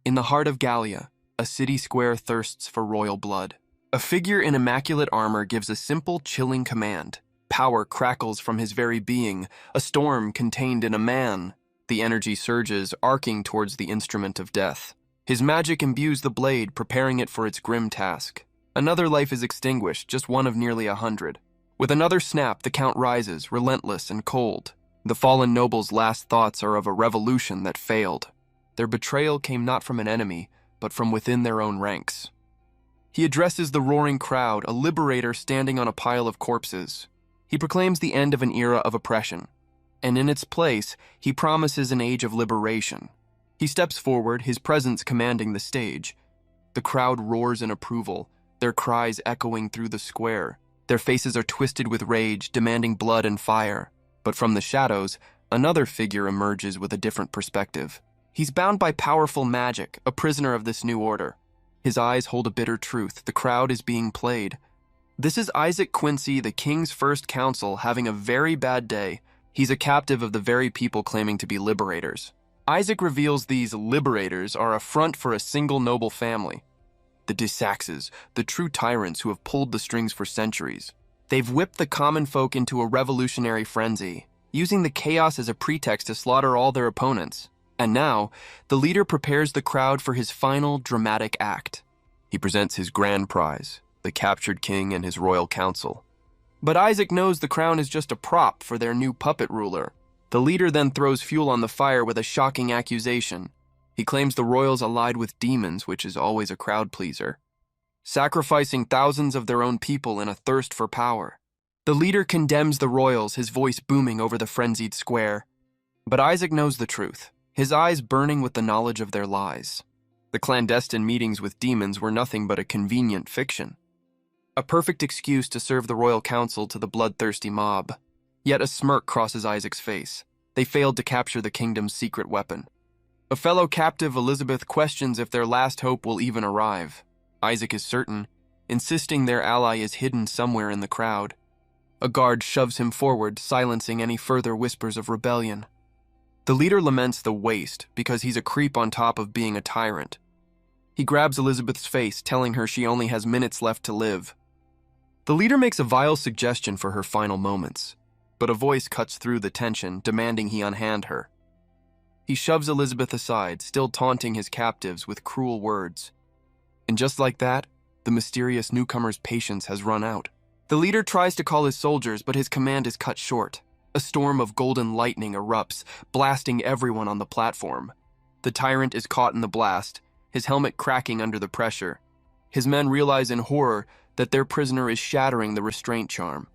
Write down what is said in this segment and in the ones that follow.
In the heart of Gallia, a city square thirsts for royal blood. A figure in immaculate armor gives a simple, chilling command. Power crackles from his very being, a storm contained in a man. The energy surges, arcing towards the instrument of death. His magic imbues the blade, preparing it for its grim task. Another life is extinguished, just one of nearly 100. With another snap, the count rises, relentless and cold. The fallen noble's last thoughts are of a revolution that failed. Their betrayal came not from an enemy, but from within their own ranks. He addresses the roaring crowd, a liberator standing on a pile of corpses. He proclaims the end of an era of oppression, and in its place, he promises an age of liberation. He steps forward, his presence commanding the stage. The crowd roars in approval, their cries echoing through the square. Their faces are twisted with rage, demanding blood and fire. But from the shadows, another figure emerges with a different perspective. He's bound by powerful magic, a prisoner of this new order. His eyes hold a bitter truth. The crowd is being played. This is Isaac Quincy, the king's first counsel, having a very bad day. He's a captive of the very people claiming to be liberators. Isaac reveals these liberators are a front for a single noble family. The Daxes, the true tyrants who have pulled the strings for centuries. They've whipped the common folk into a revolutionary frenzy, using the chaos as a pretext to slaughter all their opponents. And now, the leader prepares the crowd for his final dramatic act. He presents his grand prize, the captured king and his royal council. But Isaac knows the crown is just a prop for their new puppet ruler. The leader then throws fuel on the fire with a shocking accusation. He claims the royals allied with demons, which is always a crowd pleaser, sacrificing thousands of their own people in a thirst for power. The leader condemns the royals, his voice booming over the frenzied square. But Isaac knows the truth, his eyes burning with the knowledge of their lies. The clandestine meetings with demons were nothing but a convenient fiction, a perfect excuse to serve the royal council to the bloodthirsty mob. Yet a smirk crosses Isaac's face. They failed to capture the kingdom's secret weapon. A fellow captive, Elizabeth, questions if their last hope will even arrive. Isaac is certain, insisting their ally is hidden somewhere in the crowd. A guard shoves him forward, silencing any further whispers of rebellion. The leader laments the waste because he's a creep on top of being a tyrant. He grabs Elizabeth's face, telling her she only has minutes left to live. The leader makes a vile suggestion for her final moments, but a voice cuts through the tension, demanding he unhand her. He shoves Elizabeth aside, still taunting his captives with cruel words. And just like that, the mysterious newcomer's patience has run out. The leader tries to call his soldiers, but his command is cut short. A storm of golden lightning erupts, blasting everyone on the platform. The tyrant is caught in the blast, his helmet cracking under the pressure. His men realize in horror that their prisoner is shattering the restraint charm.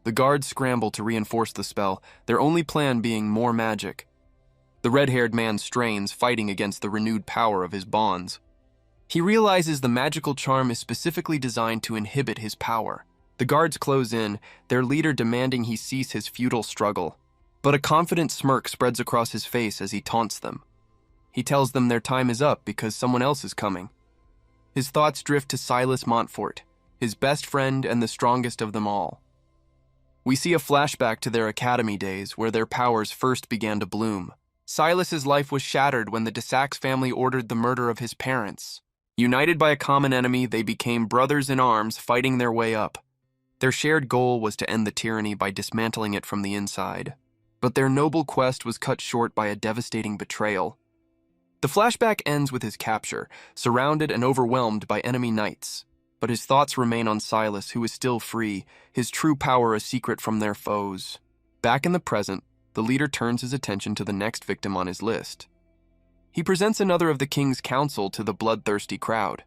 The guards scramble to reinforce the spell, their only plan being more magic. The red-haired man strains, fighting against the renewed power of his bonds. He realizes the magical charm is specifically designed to inhibit his power. The guards close in, their leader demanding he cease his futile struggle. But a confident smirk spreads across his face as he taunts them. He tells them their time is up because someone else is coming. His thoughts drift to Silas Montfort, his best friend and the strongest of them all. We see a flashback to their academy days where their powers first began to bloom. Silas's life was shattered when the Daxes family ordered the murder of his parents. United by a common enemy, they became brothers in arms, fighting their way up. Their shared goal was to end the tyranny by dismantling it from the inside. But their noble quest was cut short by a devastating betrayal. The flashback ends with his capture, surrounded and overwhelmed by enemy knights. But his thoughts remain on Silas, who is still free, his true power a secret from their foes. Back in the present, the leader turns his attention to the next victim on his list. He presents another of the king's council to the bloodthirsty crowd,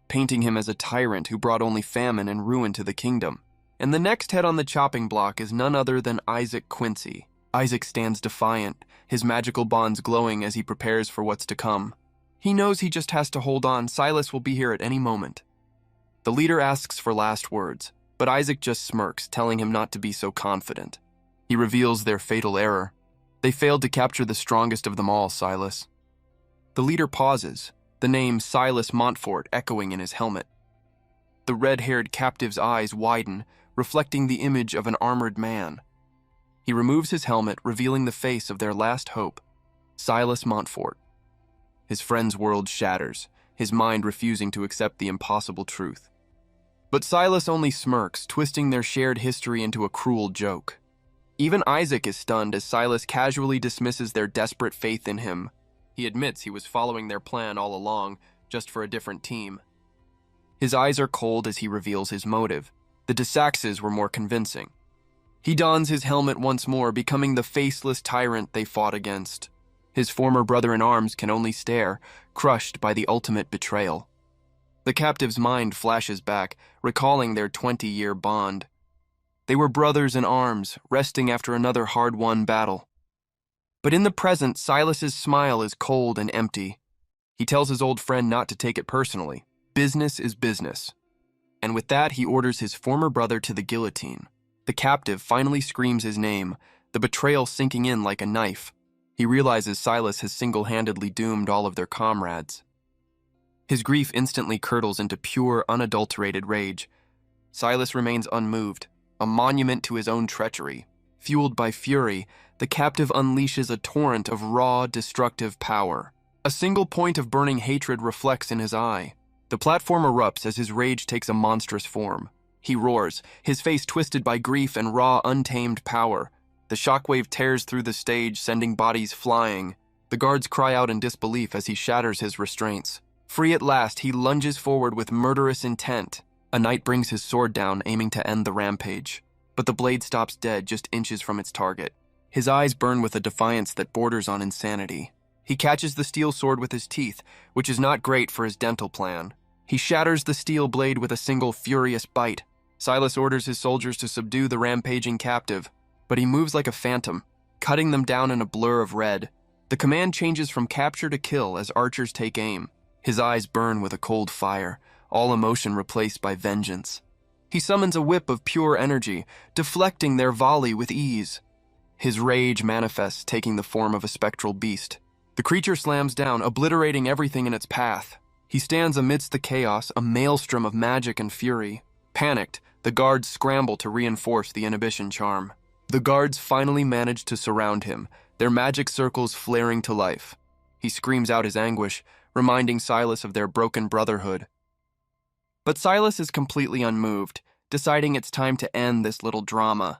painting him as a tyrant who brought only famine and ruin to the kingdom. And the next head on the chopping block is none other than Isaac Quincy. Isaac stands defiant, his magical bonds glowing as he prepares for what's to come. He knows he just has to hold on. Silas will be here at any moment. The leader asks for last words, but Isaac just smirks, telling him not to be so confident. He reveals their fatal error. They failed to capture the strongest of them all, Silas. The leader pauses, the name Silas Montfort echoing in his helmet. The red-haired captive's eyes widen, reflecting the image of an armored man. He removes his helmet, revealing the face of their last hope, Silas Montfort. His friend's world shatters, his mind refusing to accept the impossible truth. But Silas only smirks, twisting their shared history into a cruel joke. Even Isaac is stunned as Silas casually dismisses their desperate faith in him. He admits he was following their plan all along, just for a different team. His eyes are cold as he reveals his motive. The Daxes were more convincing. He dons his helmet once more, becoming the faceless tyrant they fought against. His former brother-in-arms can only stare, crushed by the ultimate betrayal. The captive's mind flashes back, recalling their 20-year bond. They were brothers in arms, resting after another hard-won battle. But in the present, Silas's smile is cold and empty. He tells his old friend not to take it personally. Business is business. And with that, he orders his former brother to the guillotine. The captive finally screams his name, the betrayal sinking in like a knife. He realizes Silas has single-handedly doomed all of their comrades. His grief instantly curdles into pure, unadulterated rage. Silas remains unmoved, a monument to his own treachery. Fueled by fury, the captive unleashes a torrent of raw, destructive power. A single point of burning hatred reflects in his eye. The platform erupts as his rage takes a monstrous form. He roars, his face twisted by grief and raw, untamed power. The shockwave tears through the stage, sending bodies flying. The guards cry out in disbelief as he shatters his restraints. Free at last, he lunges forward with murderous intent. A knight brings his sword down, aiming to end the rampage. But the blade stops dead just inches from its target. His eyes burn with a defiance that borders on insanity. He catches the steel sword with his teeth, which is not great for his dental plan. He shatters the steel blade with a single furious bite. Silas orders his soldiers to subdue the rampaging captive, but he moves like a phantom, cutting them down in a blur of red. The command changes from capture to kill as archers take aim. His eyes burn with a cold fire, all emotion replaced by vengeance. He summons a whip of pure energy, deflecting their volley with ease. His rage manifests, taking the form of a spectral beast. The creature slams down, obliterating everything in its path. He stands amidst the chaos, a maelstrom of magic and fury. Panicked, the guards scramble to reinforce the inhibition charm. The guards finally manage to surround him, their magic circles flaring to life. He screams out his anguish, reminding Silas of their broken brotherhood. But Silas is completely unmoved, deciding it's time to end this little drama.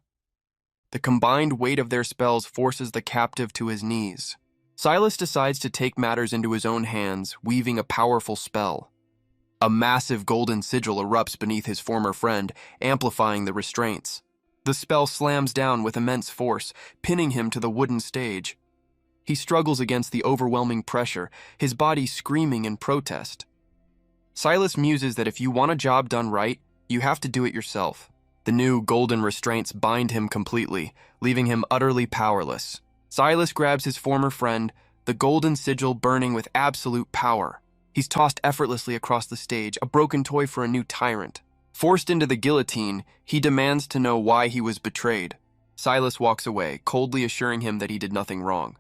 The combined weight of their spells forces the captive to his knees. Silas decides to take matters into his own hands, weaving a powerful spell. A massive golden sigil erupts beneath his former friend, amplifying the restraints. The spell slams down with immense force, pinning him to the wooden stage. He struggles against the overwhelming pressure, his body screaming in protest. Silas muses that if you want a job done right, you have to do it yourself. The new golden restraints bind him completely, leaving him utterly powerless. Silas grabs his former friend, the golden sigil burning with absolute power. He's tossed effortlessly across the stage, a broken toy for a new tyrant. Forced into the guillotine, he demands to know why he was betrayed. Silas walks away, coldly assuring him that he did nothing wrong.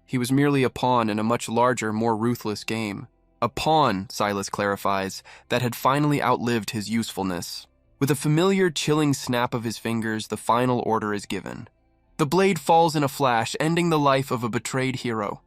He was merely a pawn in a much larger, more ruthless game. A pawn, Silas clarifies, that had finally outlived his usefulness. With a familiar, chilling snap of his fingers, the final order is given. The blade falls in a flash, ending the life of a betrayed hero.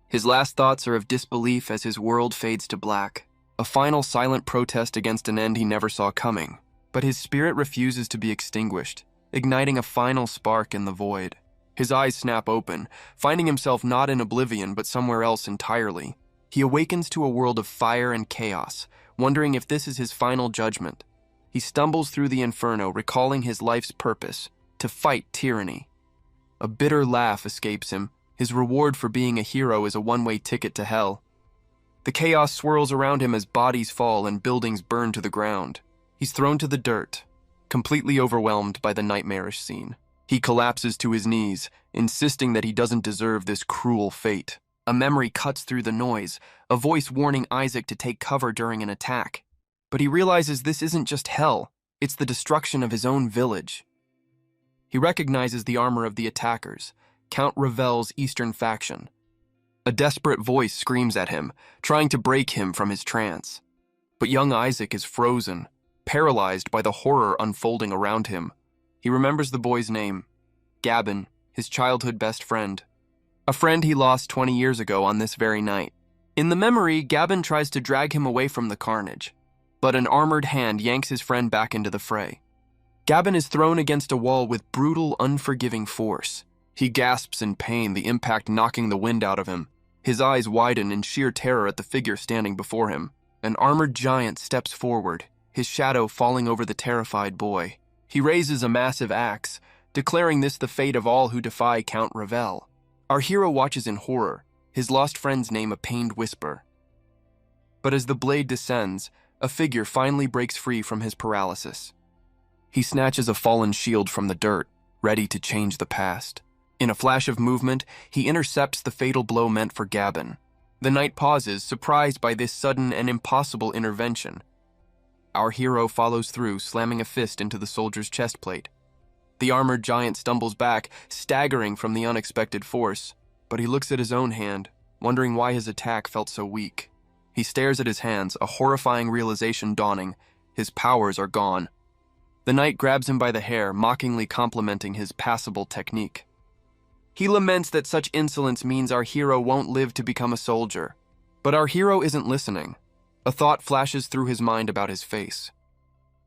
His last thoughts are of disbelief as his world fades to black, a final silent protest against an end he never saw coming. But his spirit refuses to be extinguished, igniting a final spark in the void. His eyes snap open, finding himself not in oblivion but somewhere else entirely. He awakens to a world of fire and chaos, wondering if this is his final judgment. He stumbles through the inferno, recalling his life's purpose, to fight tyranny. A bitter laugh escapes him. His reward for being a hero is a one-way ticket to hell. The chaos swirls around him as bodies fall and buildings burn to the ground. He's thrown to the dirt, completely overwhelmed by the nightmarish scene. He collapses to his knees, insisting that he doesn't deserve this cruel fate. A memory cuts through the noise, a voice warning Isaac to take cover during an attack. But he realizes this isn't just hell, it's the destruction of his own village. He recognizes the armor of the attackers, Count Ravel's eastern faction. A desperate voice screams at him, trying to break him from his trance. But young Isaac is frozen, paralyzed by the horror unfolding around him. He remembers the boy's name, Gavin, his childhood best friend. A friend he lost 20 years ago on this very night. In the memory, Gabin tries to drag him away from the carnage, but an armored hand yanks his friend back into the fray. Gabin is thrown against a wall with brutal, unforgiving force. He gasps in pain, the impact knocking the wind out of him. His eyes widen in sheer terror at the figure standing before him. An armored giant steps forward, his shadow falling over the terrified boy. He raises a massive axe, declaring this the fate of all who defy Count Ravel. Our hero watches in horror, his lost friend's name a pained whisper. But as the blade descends, a figure finally breaks free from his paralysis. He snatches a fallen shield from the dirt, ready to change the past. In a flash of movement, he intercepts the fatal blow meant for Gabin. The knight pauses, surprised by this sudden and impossible intervention. Our hero follows through, slamming a fist into the soldier's chest plate. The armored giant stumbles back, staggering from the unexpected force, but he looks at his own hand, wondering why his attack felt so weak. He stares at his hands, a horrifying realization dawning. His powers are gone. The knight grabs him by the hair, mockingly complimenting his passable technique. He laments that such insolence means our hero won't live to become a soldier. But our hero isn't listening. A thought flashes through his mind about his face.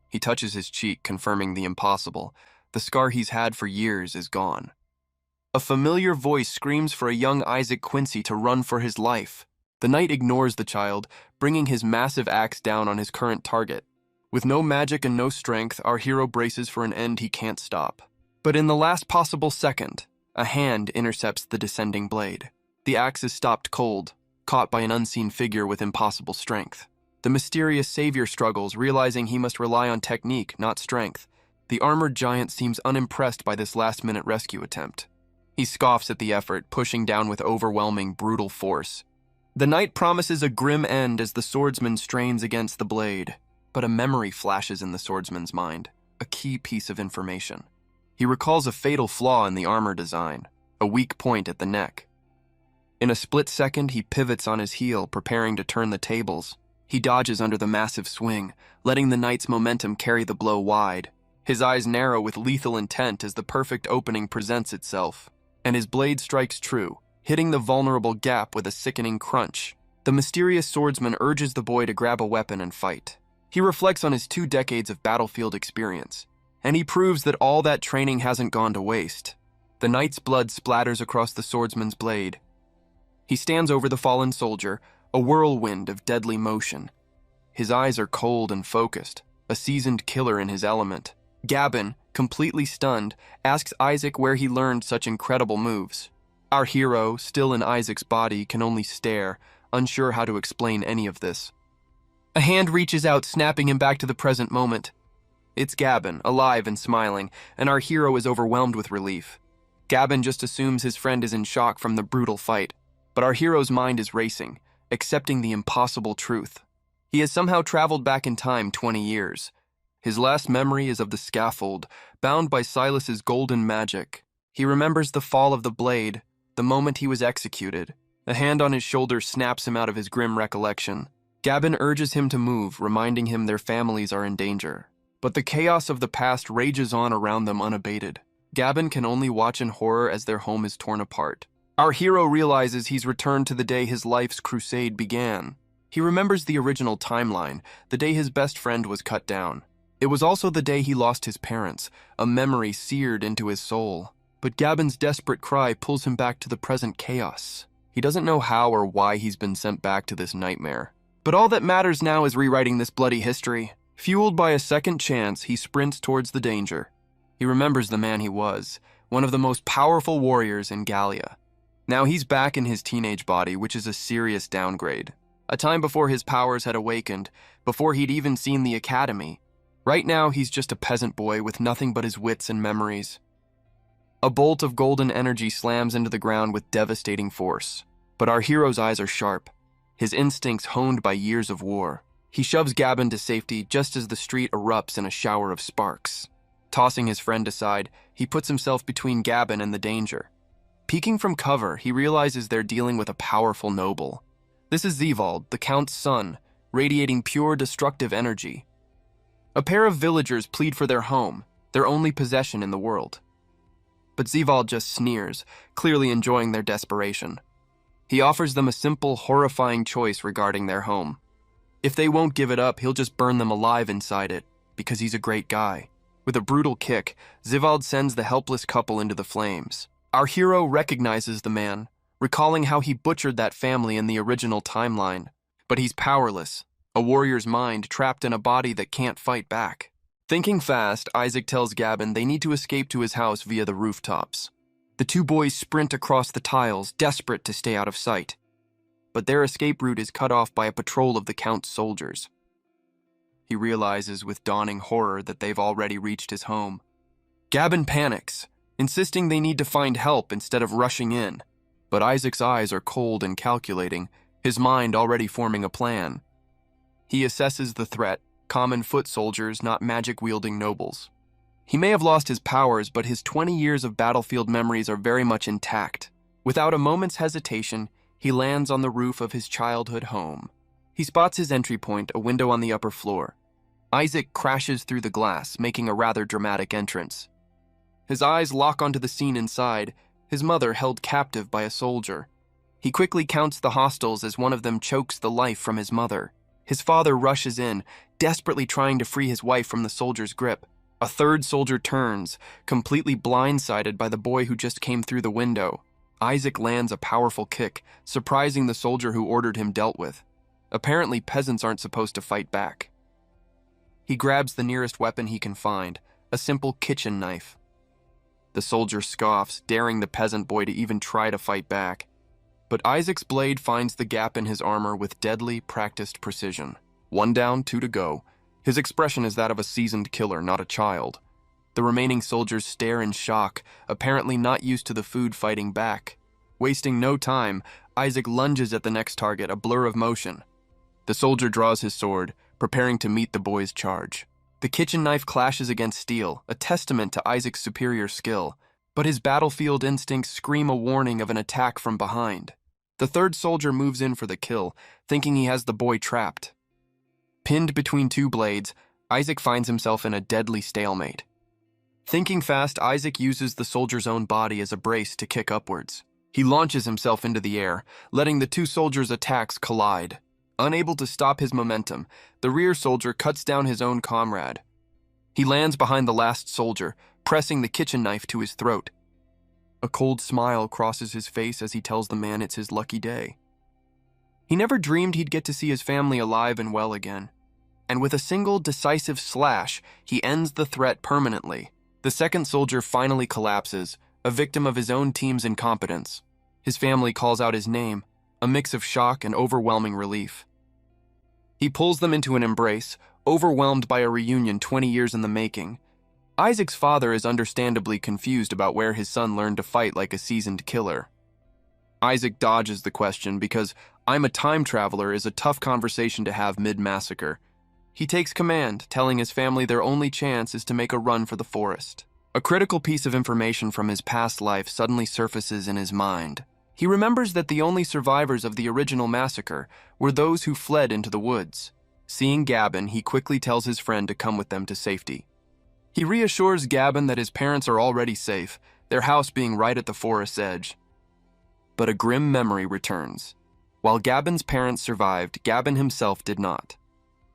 He touches his cheek, confirming the impossible. The scar he's had for years is gone. A familiar voice screams for a young Isaac Quincy to run for his life. The knight ignores the child, bringing his massive axe down on his current target. With no magic and no strength, our hero braces for an end he can't stop. But in the last possible second, a hand intercepts the descending blade. The axe is stopped cold, caught by an unseen figure with impossible strength. The mysterious savior struggles, realizing he must rely on technique, not strength. The armored giant seems unimpressed by this last-minute rescue attempt. He scoffs at the effort, pushing down with overwhelming, brutal force. The knight promises a grim end as the swordsman strains against the blade, but a memory flashes in the swordsman's mind, a key piece of information. He recalls a fatal flaw in the armor design, a weak point at the neck. In a split second, he pivots on his heel, preparing to turn the tables. He dodges under the massive swing, letting the knight's momentum carry the blow wide. His eyes narrow with lethal intent as the perfect opening presents itself, and his blade strikes true, hitting the vulnerable gap with a sickening crunch. The mysterious swordsman urges the boy to grab a weapon and fight. He reflects on his 2 decades of battlefield experience, and he proves that all that training hasn't gone to waste. The knight's blood splatters across the swordsman's blade. He stands over the fallen soldier, a whirlwind of deadly motion. His eyes are cold and focused, a seasoned killer in his element. Gabin, completely stunned, asks Isaac where he learned such incredible moves. Our hero, still in Isaac's body, can only stare, unsure how to explain any of this. A hand reaches out, snapping him back to the present moment. It's Gabin, alive and smiling, and our hero is overwhelmed with relief. Gabin just assumes his friend is in shock from the brutal fight, but our hero's mind is racing, accepting the impossible truth. He has somehow traveled back in time 20 years. His last memory is of the scaffold, bound by Silas's golden magic. He remembers the fall of the blade, the moment he was executed. A hand on his shoulder snaps him out of his grim recollection. Gabin urges him to move, reminding him their families are in danger. But the chaos of the past rages on around them unabated. Gabin can only watch in horror as their home is torn apart. Our hero realizes he's returned to the day his life's crusade began. He remembers the original timeline, the day his best friend was cut down. It was also the day he lost his parents, a memory seared into his soul. But Gabin's desperate cry pulls him back to the present chaos. He doesn't know how or why he's been sent back to this nightmare. But all that matters now is rewriting this bloody history. Fueled by a second chance, he sprints towards the danger. He remembers the man he was, one of the most powerful warriors in Gallia. Now he's back in his teenage body, which is a serious downgrade. A time before his powers had awakened, before he'd even seen the academy. Right now, he's just a peasant boy with nothing but his wits and memories. A bolt of golden energy slams into the ground with devastating force. But our hero's eyes are sharp, his instincts honed by years of war. He shoves Gabin to safety just as the street erupts in a shower of sparks. Tossing his friend aside, he puts himself between Gabin and the danger. Peeking from cover, he realizes they're dealing with a powerful noble. This is Zevald, the Count's son, radiating pure destructive energy. A pair of villagers plead for their home, their only possession in the world. But Zevald just sneers, clearly enjoying their desperation. He offers them a simple, horrifying choice regarding their home. If they won't give it up, he'll just burn them alive inside it, because he's a great guy. With a brutal kick, Zivald sends the helpless couple into the flames. Our hero recognizes the man, recalling how he butchered that family in the original timeline. But he's powerless, a warrior's mind trapped in a body that can't fight back. Thinking fast, Isaac tells Gavin they need to escape to his house via the rooftops. The two boys sprint across the tiles, desperate to stay out of sight. But their escape route is cut off by a patrol of the Count's soldiers. He realizes with dawning horror that they've already reached his home. Gavin panics, insisting they need to find help instead of rushing in. But Isaac's eyes are cold and calculating, his mind already forming a plan. He assesses the threat, common foot soldiers, not magic-wielding nobles. He may have lost his powers, but his 20 years of battlefield memories are very much intact. Without a moment's hesitation, he lands on the roof of his childhood home. He spots his entry point, a window on the upper floor. Isaac crashes through the glass, making a rather dramatic entrance. His eyes lock onto the scene inside, his mother held captive by a soldier. He quickly counts the hostiles as one of them chokes the life from his mother. His father rushes in, desperately trying to free his wife from the soldier's grip. A third soldier turns, completely blindsided by the boy who just came through the window. Isaac lands a powerful kick, surprising the soldier who ordered him dealt with. Apparently, peasants aren't supposed to fight back. He grabs the nearest weapon he can find, a simple kitchen knife. The soldier scoffs, daring the peasant boy to even try to fight back. But Isaac's blade finds the gap in his armor with deadly, practiced precision. 1 down, 2 to go. His expression is that of a seasoned killer, not a child. The remaining soldiers stare in shock, apparently not used to the food fighting back. Wasting no time, Isaac lunges at the next target, a blur of motion. The soldier draws his sword, preparing to meet the boy's charge. The kitchen knife clashes against steel, a testament to Isaac's superior skill, but his battlefield instincts scream a warning of an attack from behind. The third soldier moves in for the kill, thinking he has the boy trapped. Pinned between two blades, Isaac finds himself in a deadly stalemate. Thinking fast, Isaac uses the soldier's own body as a brace to kick upwards. He launches himself into the air, letting the two soldiers' attacks collide. Unable to stop his momentum, the rear soldier cuts down his own comrade. He lands behind the last soldier, pressing the kitchen knife to his throat. A cold smile crosses his face as he tells the man it's his lucky day. He never dreamed he'd get to see his family alive and well again. And with a single decisive slash, he ends the threat permanently. The second soldier finally collapses, a victim of his own team's incompetence. His family calls out his name, a mix of shock and overwhelming relief. He pulls them into an embrace, overwhelmed by a reunion 20 years in the making. Isaac's father is understandably confused about where his son learned to fight like a seasoned killer. Isaac dodges the question because "I'm a time traveler" is a tough conversation to have mid-massacre. He takes command, telling his family their only chance is to make a run for the forest. A critical piece of information from his past life suddenly surfaces in his mind. He remembers that the only survivors of the original massacre were those who fled into the woods. Seeing Gavin, he quickly tells his friend to come with them to safety. He reassures Gavin that his parents are already safe, their house being right at the forest's edge. But a grim memory returns. While Gavin's parents survived, Gavin himself did not.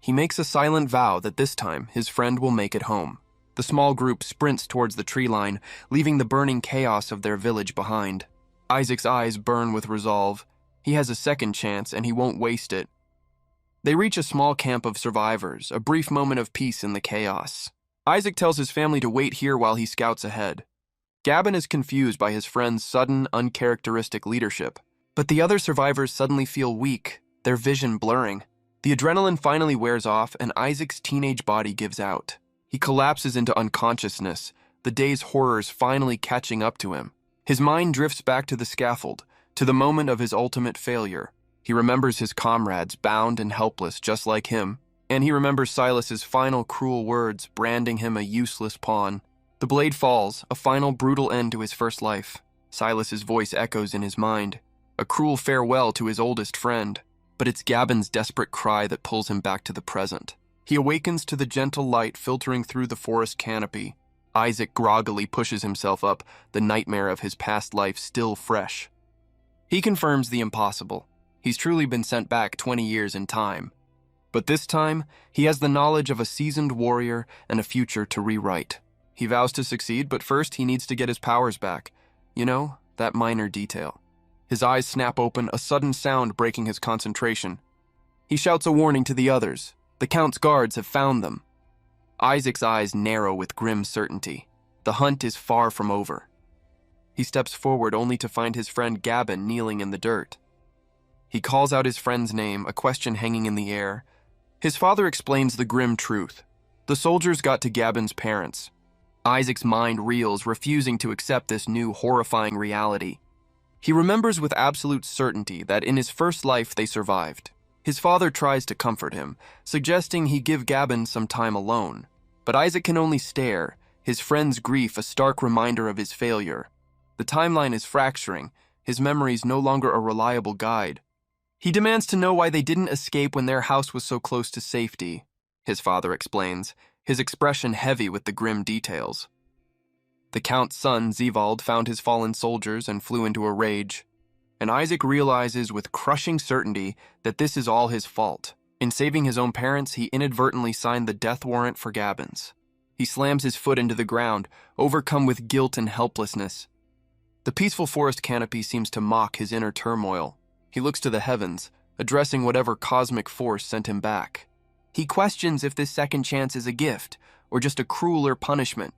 He makes a silent vow that this time his friend will make it home. The small group sprints towards the tree line, leaving the burning chaos of their village behind. Isaac's eyes burn with resolve. He has a second chance, and he won't waste it. They reach a small camp of survivors, a brief moment of peace in the chaos. Isaac tells his family to wait here while he scouts ahead. Gavin is confused by his friend's sudden, uncharacteristic leadership, but the other survivors suddenly feel weak, their vision blurring. The adrenaline finally wears off, and Isaac's teenage body gives out. He collapses into unconsciousness, the day's horrors finally catching up to him. His mind drifts back to the scaffold, to the moment of his ultimate failure. He remembers his comrades, bound and helpless just like him, and he remembers Silas's final cruel words, branding him a useless pawn. The blade falls, a final brutal end to his first life. Silas's voice echoes in his mind, a cruel farewell to his oldest friend. But it's Gavin's desperate cry that pulls him back to the present. He awakens to the gentle light filtering through the forest canopy. Isaac groggily pushes himself up, the nightmare of his past life still fresh. He confirms the impossible. He's truly been sent back 20 years in time. But this time, he has the knowledge of a seasoned warrior and a future to rewrite. He vows to succeed, but first he needs to get his powers back. You know, that minor detail. His eyes snap open, a sudden sound breaking his concentration. He shouts a warning to the others. The Count's guards have found them. Isaac's eyes narrow with grim certainty. The hunt is far from over. He steps forward only to find his friend Gavin kneeling in the dirt. He calls out his friend's name, a question hanging in the air. His father explains the grim truth. The soldiers got to Gavin's parents. Isaac's mind reels, refusing to accept this new, horrifying reality. He remembers with absolute certainty that in his first life they survived. His father tries to comfort him, suggesting he give Gavin some time alone. But Isaac can only stare, his friend's grief a stark reminder of his failure. The timeline is fracturing, his memories no longer a reliable guide. He demands to know why they didn't escape when their house was so close to safety, his father explains, his expression heavy with the grim details. The Count's son, Zevald, found his fallen soldiers and flew into a rage. And Isaac realizes with crushing certainty that this is all his fault. In saving his own parents, he inadvertently signed the death warrant for Gavin's. He slams his foot into the ground, overcome with guilt and helplessness. The peaceful forest canopy seems to mock his inner turmoil. He looks to the heavens, addressing whatever cosmic force sent him back. He questions if this second chance is a gift, or just a crueler punishment.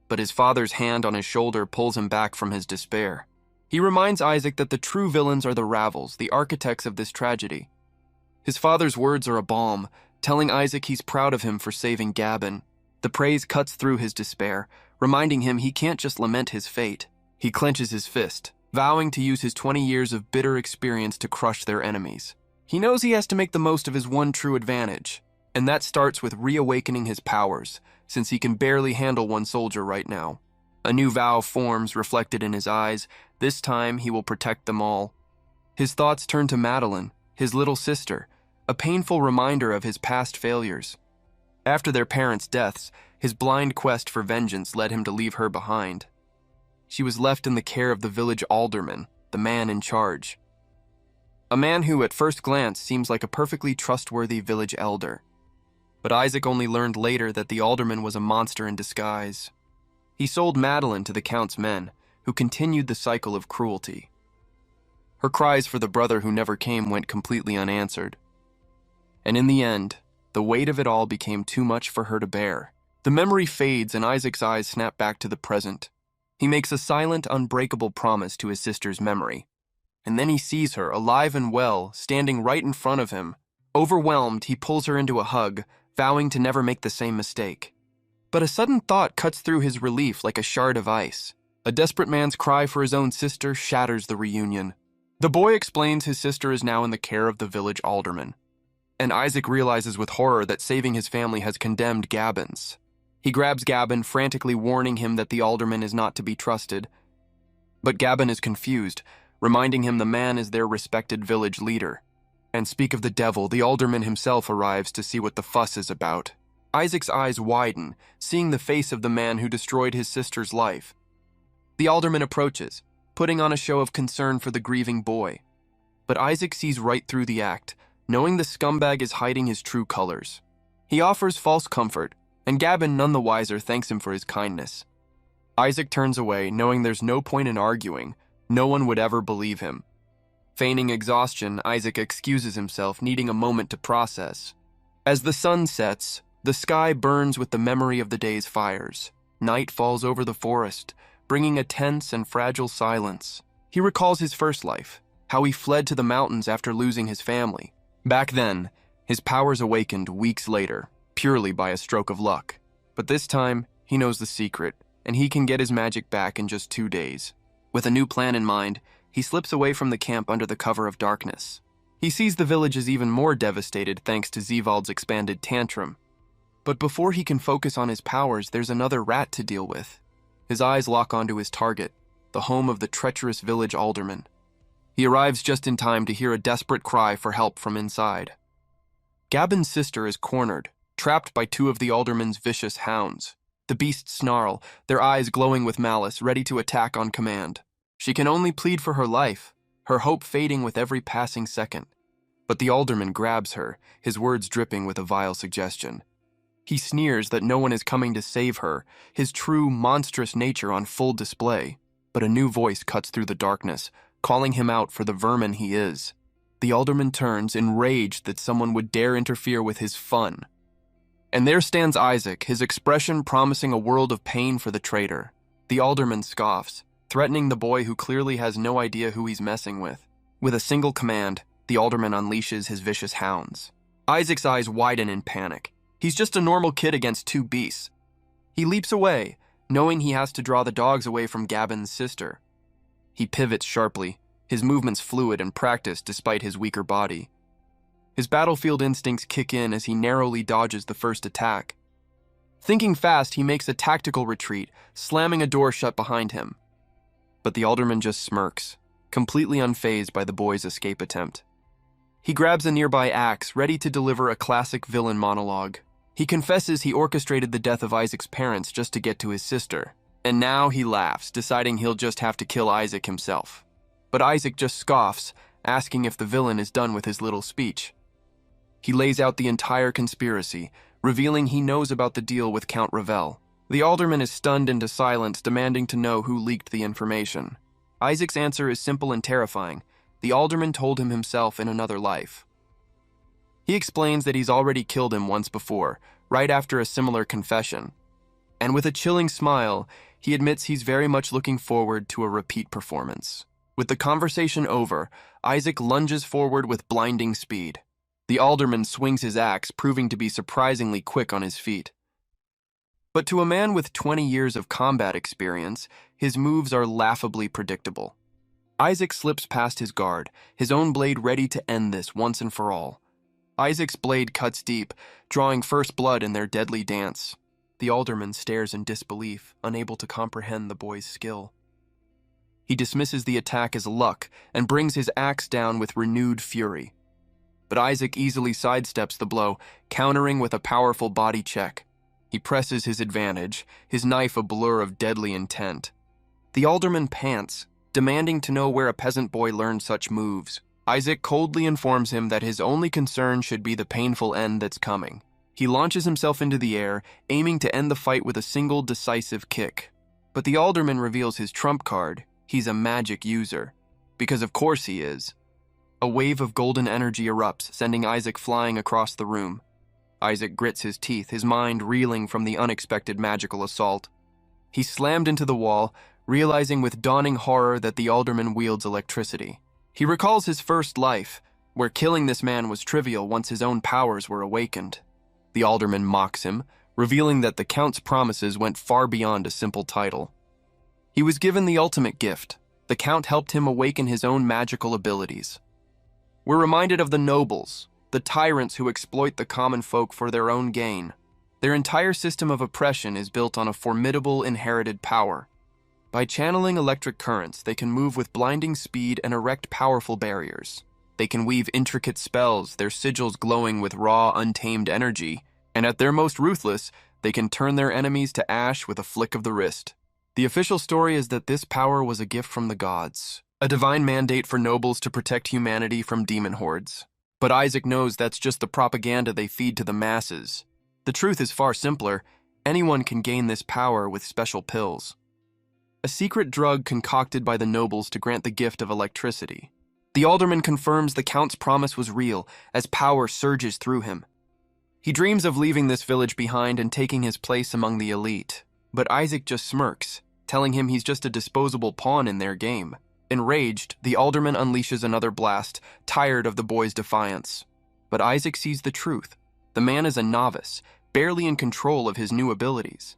But his father's hand on his shoulder pulls him back from his despair. He reminds Isaac that the true villains are the Ravels, the architects of this tragedy. His father's words are a balm, telling Isaac he's proud of him for saving Gavin. The praise cuts through his despair, reminding him he can't just lament his fate. He clenches his fist, vowing to use his 20 years of bitter experience to crush their enemies. He knows he has to make the most of his one true advantage, and that starts with reawakening his powers, since he can barely handle one soldier right now. A new vow forms reflected in his eyes. This time he will protect them all. His thoughts turn to Madeline, his little sister, a painful reminder of his past failures. After their parents' deaths, his blind quest for vengeance led him to leave her behind. She was left in the care of the village alderman, the man in charge. A man who, at first glance, seems like a perfectly trustworthy village elder. But Isaac only learned later that the alderman was a monster in disguise. He sold Madeline to the Count's men, who continued the cycle of cruelty. Her cries for the brother who never came went completely unanswered. And in the end, the weight of it all became too much for her to bear. The memory fades and Isaac's eyes snap back to the present. He makes a silent, unbreakable promise to his sister's memory. And then he sees her, alive and well, standing right in front of him. Overwhelmed, he pulls her into a hug, vowing to never make the same mistake. But a sudden thought cuts through his relief like a shard of ice. A desperate man's cry for his own sister shatters the reunion. The boy explains his sister is now in the care of the village alderman. And Isaac realizes with horror that saving his family has condemned Gavin's. He grabs Gavin, frantically warning him that the alderman is not to be trusted. But Gavin is confused, reminding him the man is their respected village leader. And speak of the devil, the alderman himself arrives to see what the fuss is about. Isaac's eyes widen, seeing the face of the man who destroyed his sister's life. The alderman approaches, putting on a show of concern for the grieving boy. But Isaac sees right through the act, knowing the scumbag is hiding his true colors. He offers false comfort, and Gavin none the wiser thanks him for his kindness. Isaac turns away, knowing there's no point in arguing. No one would ever believe him. Feigning exhaustion, Isaac excuses himself, needing a moment to process. As the sun sets, the sky burns with the memory of the day's fires. Night falls over the forest, bringing a tense and fragile silence. He recalls his first life, how he fled to the mountains after losing his family. Back then, his powers awakened weeks later, purely by a stroke of luck. But this time, he knows the secret, and he can get his magic back in just 2 days. With a new plan in mind, he slips away from the camp under the cover of darkness. He sees the village is even more devastated thanks to Zevald's expanded tantrum. But before he can focus on his powers, there's another rat to deal with. His eyes lock onto his target, the home of the treacherous village alderman. He arrives just in time to hear a desperate cry for help from inside. Gavin's sister is cornered, trapped by 2 of the alderman's vicious hounds. The beasts snarl, their eyes glowing with malice, ready to attack on command. She can only plead for her life. her hope fading with every passing second. But the alderman grabs her, his words dripping with a vile suggestion. He sneers that no one is coming to save her, his true, monstrous nature on full display. But a new voice cuts through the darkness, calling him out for the vermin he is. The alderman turns, enraged that someone would dare interfere with his fun. And there stands Isaac, his expression promising a world of pain for the traitor. The alderman scoffs, threatening the boy who clearly has no idea who he's messing with. With a single command, the alderman unleashes his vicious hounds. Isaac's eyes widen in panic. He's just a normal kid against two beasts. He leaps away, knowing he has to draw the dogs away from Gabon's sister. He pivots sharply, his movements fluid and practiced despite his weaker body. His battlefield instincts kick in as he narrowly dodges the first attack. Thinking fast, he makes a tactical retreat, slamming a door shut behind him. But the alderman just smirks, completely unfazed by the boy's escape attempt. He grabs a nearby axe, ready to deliver a classic villain monologue. He confesses he orchestrated the death of Isaac's parents just to get to his sister. And now he laughs, deciding he'll just have to kill Isaac himself. But Isaac just scoffs, asking if the villain is done with his little speech. He lays out the entire conspiracy, revealing he knows about the deal with Count Rall. The alderman is stunned into silence, demanding to know who leaked the information. Isaac's answer is simple and terrifying. The alderman told him himself in another life. He explains that he's already killed him once before, right after a similar confession. And with a chilling smile, he admits he's very much looking forward to a repeat performance. With the conversation over, Isaac lunges forward with blinding speed. The alderman swings his axe, proving to be surprisingly quick on his feet. But to a man with 20 years of combat experience, his moves are laughably predictable. Isaac slips past his guard, his own blade ready to end this once and for all. Isaac's blade cuts deep, drawing first blood in their deadly dance. The alderman stares in disbelief, unable to comprehend the boy's skill. He dismisses the attack as luck and brings his axe down with renewed fury. But Isaac easily sidesteps the blow, countering with a powerful body check. He presses his advantage, his knife a blur of deadly intent. The alderman pants, demanding to know where a peasant boy learned such moves. Isaac coldly informs him that his only concern should be the painful end that's coming. He launches himself into the air, aiming to end the fight with a single decisive kick. But the alderman reveals his trump card. He's a magic user. Because of course he is. A wave of golden energy erupts, sending Isaac flying across the room. Isaac grits his teeth, his mind reeling from the unexpected magical assault. He slammed into the wall, realizing with dawning horror that the alderman wields electricity. He recalls his first life, where killing this man was trivial once his own powers were awakened. The alderman mocks him, revealing that the Count's promises went far beyond a simple title. He was given the ultimate gift. The Count helped him awaken his own magical abilities. We're reminded of the nobles, the tyrants who exploit the common folk for their own gain. Their entire system of oppression is built on a formidable inherited power. By channeling electric currents, they can move with blinding speed and erect powerful barriers. They can weave intricate spells, their sigils glowing with raw, untamed energy, and at their most ruthless, they can turn their enemies to ash with a flick of the wrist. The official story is that this power was a gift from the gods, a divine mandate for nobles to protect humanity from demon hordes. But Isaac knows that's just the propaganda they feed to the masses. The truth is far simpler. Anyone can gain this power with special pills. A secret drug concocted by the nobles to grant the gift of electricity. The alderman confirms the Count's promise was real as power surges through him. He dreams of leaving this village behind and taking his place among the elite. But Isaac just smirks, telling him he's just a disposable pawn in their game. Enraged, the alderman unleashes another blast, tired of the boy's defiance. But Isaac sees the truth. The man is a novice, barely in control of his new abilities.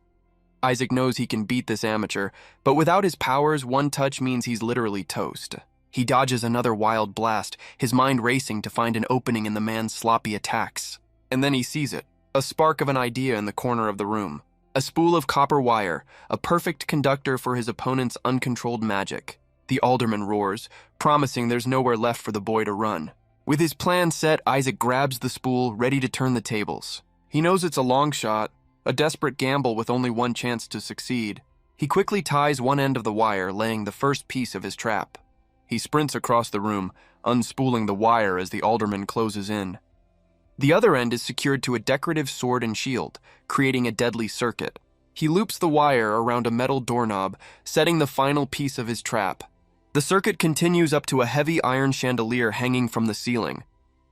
Isaac knows he can beat this amateur, but without his powers, one touch means he's literally toast. He dodges another wild blast, his mind racing to find an opening in the man's sloppy attacks. And then he sees it, a spark of an idea in the corner of the room. A spool of copper wire, a perfect conductor for his opponent's uncontrolled magic. The alderman roars, promising there's nowhere left for the boy to run. With his plan set, Isaac grabs the spool, ready to turn the tables. He knows it's a long shot, a desperate gamble with only one chance to succeed. He quickly ties one end of the wire, laying the first piece of his trap. He sprints across the room, unspooling the wire as the alderman closes in. The other end is secured to a decorative sword and shield, creating a deadly circuit. He loops the wire around a metal doorknob, setting the final piece of his trap. The circuit continues up to a heavy iron chandelier hanging from the ceiling.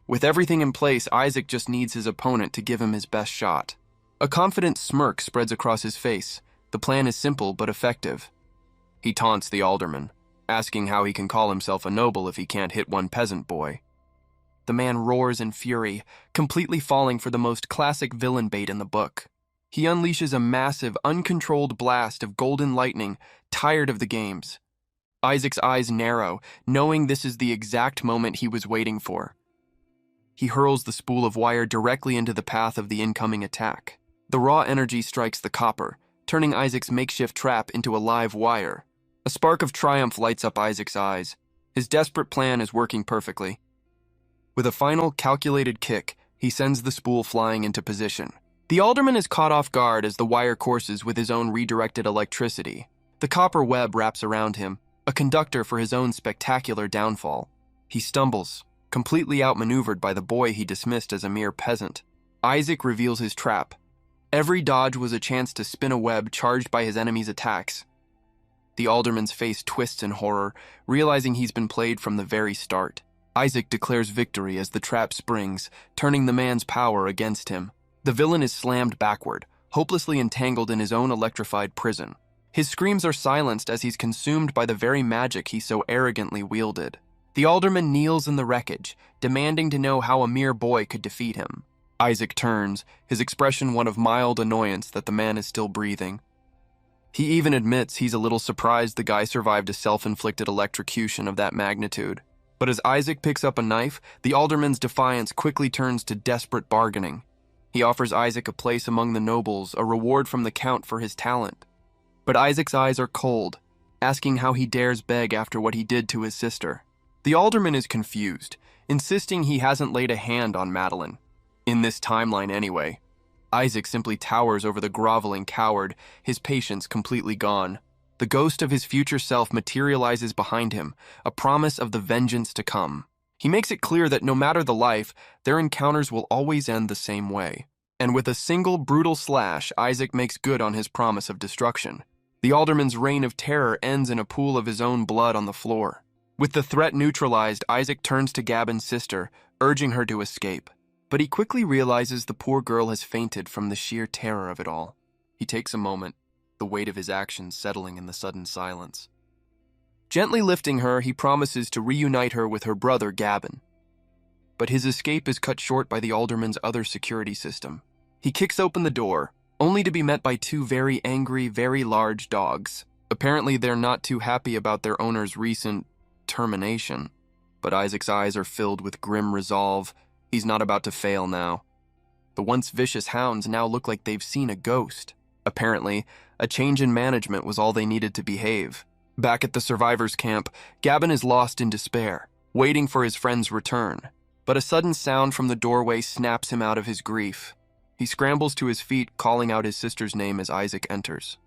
With everything in place, Isaac just needs his opponent to give him his best shot. A confident smirk spreads across his face. The plan is simple but effective. He taunts the alderman, asking how he can call himself a noble if he can't hit one peasant boy. The man roars in fury, completely falling for the most classic villain bait in the book. He unleashes a massive, uncontrolled blast of golden lightning, tired of the games. Isaac's eyes narrow, knowing this is the exact moment he was waiting for. He hurls the spool of wire directly into the path of the incoming attack. The raw energy strikes the copper, turning Isaac's makeshift trap into a live wire. A spark of triumph lights up Isaac's eyes. His desperate plan is working perfectly. With a final, calculated kick, he sends the spool flying into position. The alderman is caught off guard as the wire courses with his own redirected electricity. The copper web wraps around him, a conductor for his own spectacular downfall. He stumbles, completely outmaneuvered by the boy he dismissed as a mere peasant. Isaac reveals his trap. Every dodge was a chance to spin a web charged by his enemy's attacks. The alderman's face twists in horror, realizing he's been played from the very start. Isaac declares victory as the trap springs, turning the man's power against him. The villain is slammed backward, hopelessly entangled in his own electrified prison. His screams are silenced as he's consumed by the very magic he so arrogantly wielded. The alderman kneels in the wreckage, demanding to know how a mere boy could defeat him. Isaac turns, his expression one of mild annoyance that the man is still breathing. He even admits he's a little surprised the guy survived a self-inflicted electrocution of that magnitude. But as Isaac picks up a knife, the alderman's defiance quickly turns to desperate bargaining. He offers Isaac a place among the nobles, a reward from the count for his talent. But Isaac's eyes are cold, asking how he dares beg after what he did to his sister. The alderman is confused, insisting he hasn't laid a hand on Madeline. In this timeline anyway. Isaac simply towers over the groveling coward, his patience completely gone. The ghost of his future self materializes behind him, a promise of the vengeance to come. He makes it clear that no matter the life, their encounters will always end the same way. And with a single brutal slash, Isaac makes good on his promise of destruction. The alderman's reign of terror ends in a pool of his own blood on the floor. With the threat neutralized, Isaac turns to Gabon's sister, urging her to escape. But he quickly realizes the poor girl has fainted from the sheer terror of it all. He takes a moment, the weight of his actions settling in the sudden silence. Gently lifting her, he promises to reunite her with her brother, Gabon. But his escape is cut short by the alderman's other security system. He kicks open the door, only to be met by two very angry, very large dogs. Apparently, they're not too happy about their owner's recent termination. But Isaac's eyes are filled with grim resolve. He's not about to fail now. The once vicious hounds now look like they've seen a ghost. Apparently, a change in management was all they needed to behave. Back at the survivors' camp, Gabon is lost in despair, waiting for his friend's return. But a sudden sound from the doorway snaps him out of his grief. He scrambles to his feet, calling out his sister's name as Isaac enters.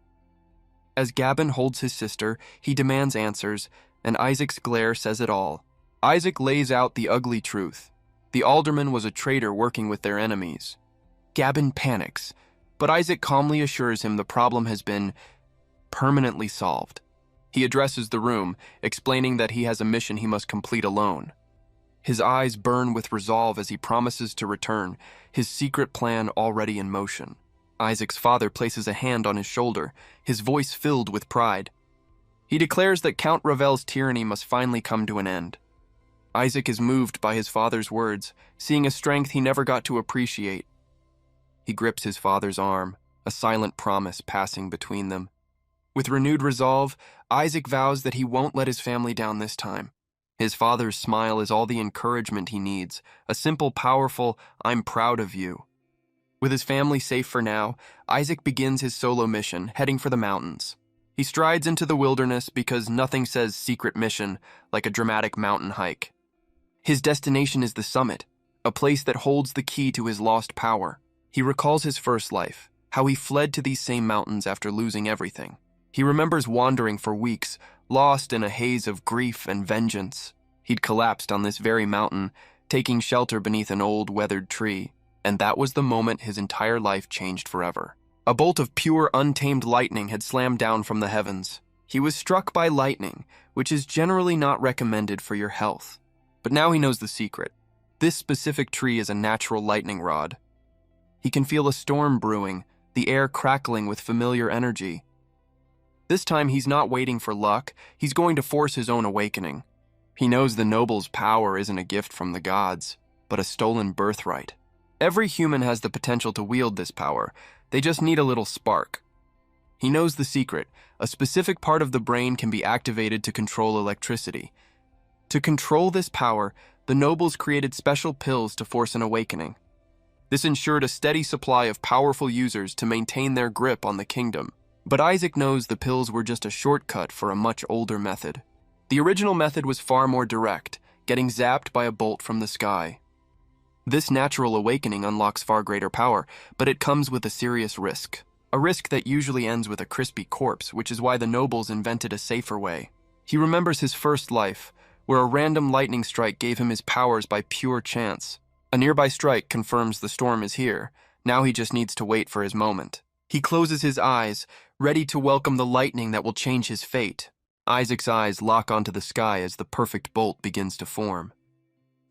As Gabon holds his sister, he demands answers, and Isaac's glare says it all. Isaac lays out the ugly truth. The alderman was a traitor working with their enemies. Gabon panics, but Isaac calmly assures him the problem has been permanently solved. He addresses the room, explaining that he has a mission he must complete alone. His eyes burn with resolve as he promises to return, his secret plan already in motion. Isaac's father places a hand on his shoulder, his voice filled with pride. He declares that Count Ravel's tyranny must finally come to an end. Isaac is moved by his father's words, seeing a strength he never got to appreciate. He grips his father's arm, a silent promise passing between them. With renewed resolve, Isaac vows that he won't let his family down this time. His father's smile is all the encouragement he needs, a simple, powerful, "I'm proud of you." With his family safe for now, Isaac begins his solo mission, heading for the mountains. He strides into the wilderness because nothing says secret mission like a dramatic mountain hike. His destination is the summit, a place that holds the key to his lost power. He recalls his first life, how he fled to these same mountains after losing everything. He remembers wandering for weeks, lost in a haze of grief and vengeance. He'd collapsed on this very mountain, taking shelter beneath an old, weathered tree, and that was the moment his entire life changed forever. A bolt of pure, untamed lightning had slammed down from the heavens. He was struck by lightning, which is generally not recommended for your health. But now he knows the secret. This specific tree is a natural lightning rod. He can feel a storm brewing, the air crackling with familiar energy. This time he's not waiting for luck, he's going to force his own awakening. He knows the noble's power isn't a gift from the gods, but a stolen birthright. Every human has the potential to wield this power, they just need a little spark. He knows the secret. A specific part of the brain can be activated to control electricity. To control this power, the nobles created special pills to force an awakening. This ensured a steady supply of powerful users to maintain their grip on the kingdom. But Isaac knows the pills were just a shortcut for a much older method. The original method was far more direct, getting zapped by a bolt from the sky. This natural awakening unlocks far greater power, but it comes with a serious risk. A risk that usually ends with a crispy corpse, which is why the nobles invented a safer way. He remembers his first life, where a random lightning strike gave him his powers by pure chance. A nearby strike confirms the storm is here. Now he just needs to wait for his moment. He closes his eyes, ready to welcome the lightning that will change his fate. Isaac's eyes lock onto the sky as the perfect bolt begins to form.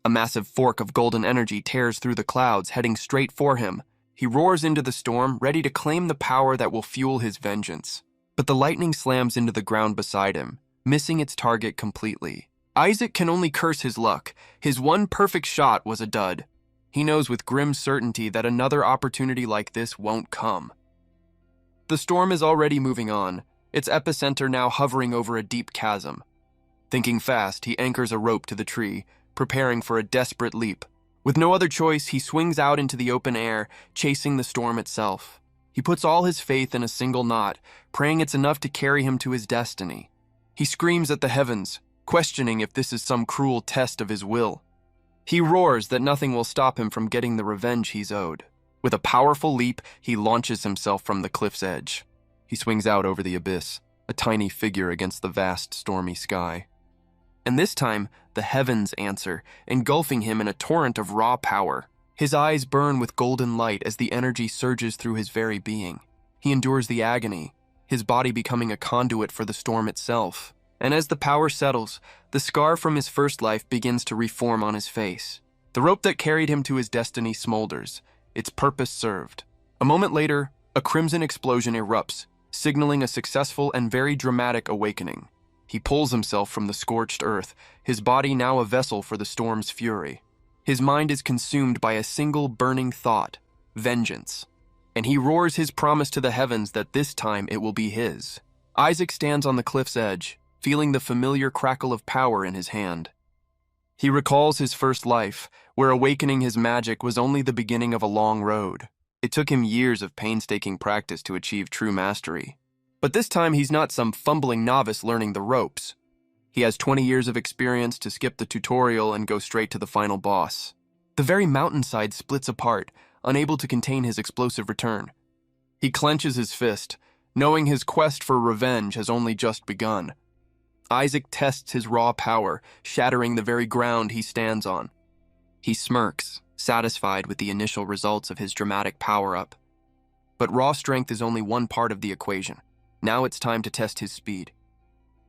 A massive fork of golden energy tears through the clouds, heading straight for him. He roars into the storm, ready to claim the power that will fuel his vengeance. But the lightning slams into the ground beside him, missing its target completely. Isaac can only curse his luck. His one perfect shot was a dud. He knows with grim certainty that another opportunity like this won't come. The storm is already moving on, its epicenter now hovering over a deep chasm. Thinking fast, he anchors a rope to the tree, preparing for a desperate leap. With no other choice, he swings out into the open air, chasing the storm itself. He puts all his faith in a single knot, praying it's enough to carry him to his destiny. He screams at the heavens, questioning if this is some cruel test of his will. He roars that nothing will stop him from getting the revenge he's owed. With a powerful leap, he launches himself from the cliff's edge. He swings out over the abyss, a tiny figure against the vast, stormy sky. And this time, the heavens answer, engulfing him in a torrent of raw power. His eyes burn with golden light as the energy surges through his very being. He endures the agony, his body becoming a conduit for the storm itself. And as the power settles, the scar from his first life begins to reform on his face. The rope that carried him to his destiny smolders, its purpose served. A moment later, a crimson explosion erupts, signaling a successful and very dramatic awakening. He pulls himself from the scorched earth, his body now a vessel for the storm's fury. His mind is consumed by a single burning thought, vengeance. And he roars his promise to the heavens that this time it will be his. Isaac stands on the cliff's edge, feeling the familiar crackle of power in his hand. He recalls his first life, where awakening his magic was only the beginning of a long road. It took him years of painstaking practice to achieve true mastery. But this time he's not some fumbling novice learning the ropes. He has 20 years of experience to skip the tutorial and go straight to the final boss. The very mountainside splits apart, unable to contain his explosive return. He clenches his fist, knowing his quest for revenge has only just begun. Isaac tests his raw power, shattering the very ground he stands on. He smirks, satisfied with the initial results of his dramatic power-up. But raw strength is only one part of the equation. Now it's time to test his speed.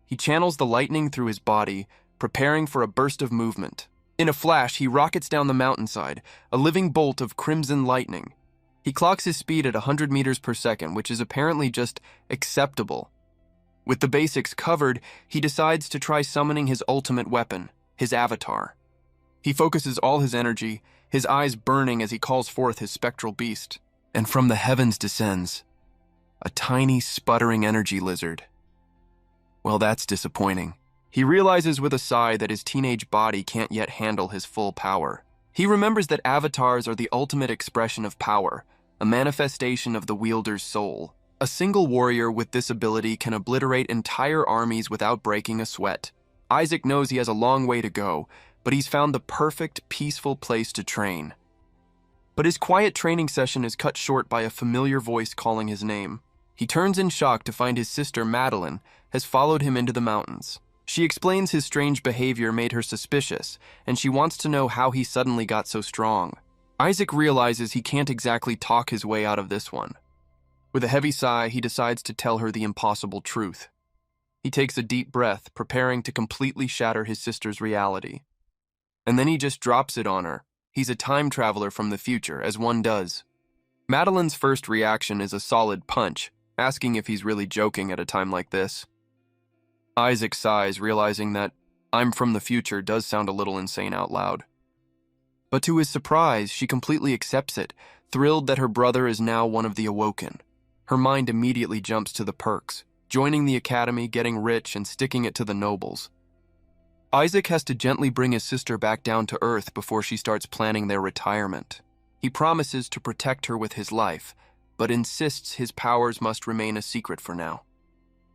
He channels the lightning through his body, preparing for a burst of movement. In a flash, he rockets down the mountainside, a living bolt of crimson lightning. He clocks his speed at 100 meters per second, which is apparently just acceptable. With the basics covered, he decides to try summoning his ultimate weapon, his avatar. He focuses all his energy, his eyes burning as he calls forth his spectral beast. And from the heavens descends a tiny, sputtering energy lizard. Well, that's disappointing. He realizes with a sigh that his teenage body can't yet handle his full power. He remembers that avatars are the ultimate expression of power, a manifestation of the wielder's soul. A single warrior with this ability can obliterate entire armies without breaking a sweat. Isaac knows he has a long way to go, but he's found the perfect, peaceful place to train. But his quiet training session is cut short by a familiar voice calling his name. He turns in shock to find his sister, Madeline, has followed him into the mountains. She explains his strange behavior made her suspicious, and she wants to know how he suddenly got so strong. Isaac realizes he can't exactly talk his way out of this one. With a heavy sigh, he decides to tell her the impossible truth. He takes a deep breath, preparing to completely shatter his sister's reality. And then he just drops it on her. He's a time traveler from the future, as one does. Madeline's first reaction is a solid punch, asking if he's really joking at a time like this. Isaac sighs, realizing that "I'm from the future" does sound a little insane out loud. But to his surprise, she completely accepts it, thrilled that her brother is now one of the Awoken. Her mind immediately jumps to the perks, joining the academy, getting rich, and sticking it to the nobles. Isaac has to gently bring his sister back down to earth before she starts planning their retirement. He promises to protect her with his life, but insists his powers must remain a secret for now.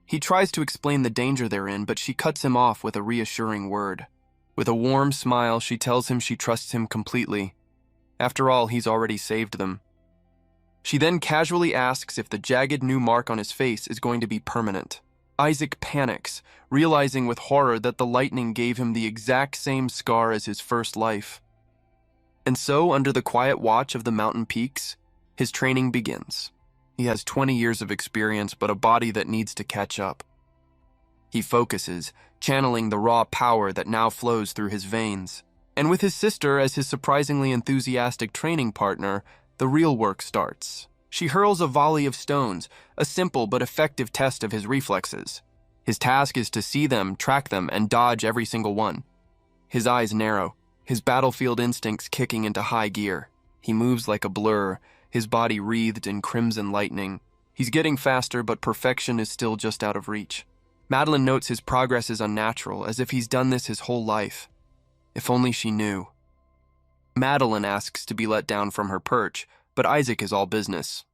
He tries to explain the danger they're in, but she cuts him off with a reassuring word. With a warm smile, she tells him she trusts him completely. After all, he's already saved them. She then casually asks if the jagged new mark on his face is going to be permanent. Isaac panics, realizing with horror that the lightning gave him the exact same scar as his first life. And so, under the quiet watch of the mountain peaks, his training begins. He has 20 years of experience, but a body that needs to catch up. He focuses, channeling the raw power that now flows through his veins. And with his sister as his surprisingly enthusiastic training partner, the real work starts. She hurls a volley of stones, a simple but effective test of his reflexes. His task is to see them, track them, and dodge every single one. His eyes narrow, his battlefield instincts kicking into high gear. He moves like a blur, his body wreathed in crimson lightning. He's getting faster, but perfection is still just out of reach. Madeline notes his progress is unnatural, as if he's done this his whole life. If only she knew. Madeline asks to be let down from her perch, but Isaac is all business.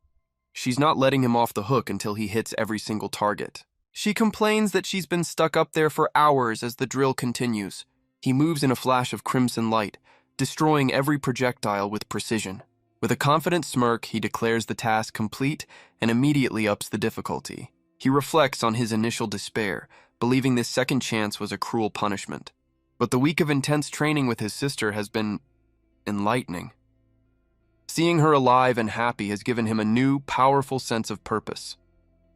She's not letting him off the hook until he hits every single target. She complains that she's been stuck up there for hours as the drill continues. He moves in a flash of crimson light, destroying every projectile with precision. With a confident smirk, he declares the task complete and immediately ups the difficulty. He reflects on his initial despair, believing this second chance was a cruel punishment. But the week of intense training with his sister has been enlightening. Seeing her alive and happy has given him a new, powerful sense of purpose.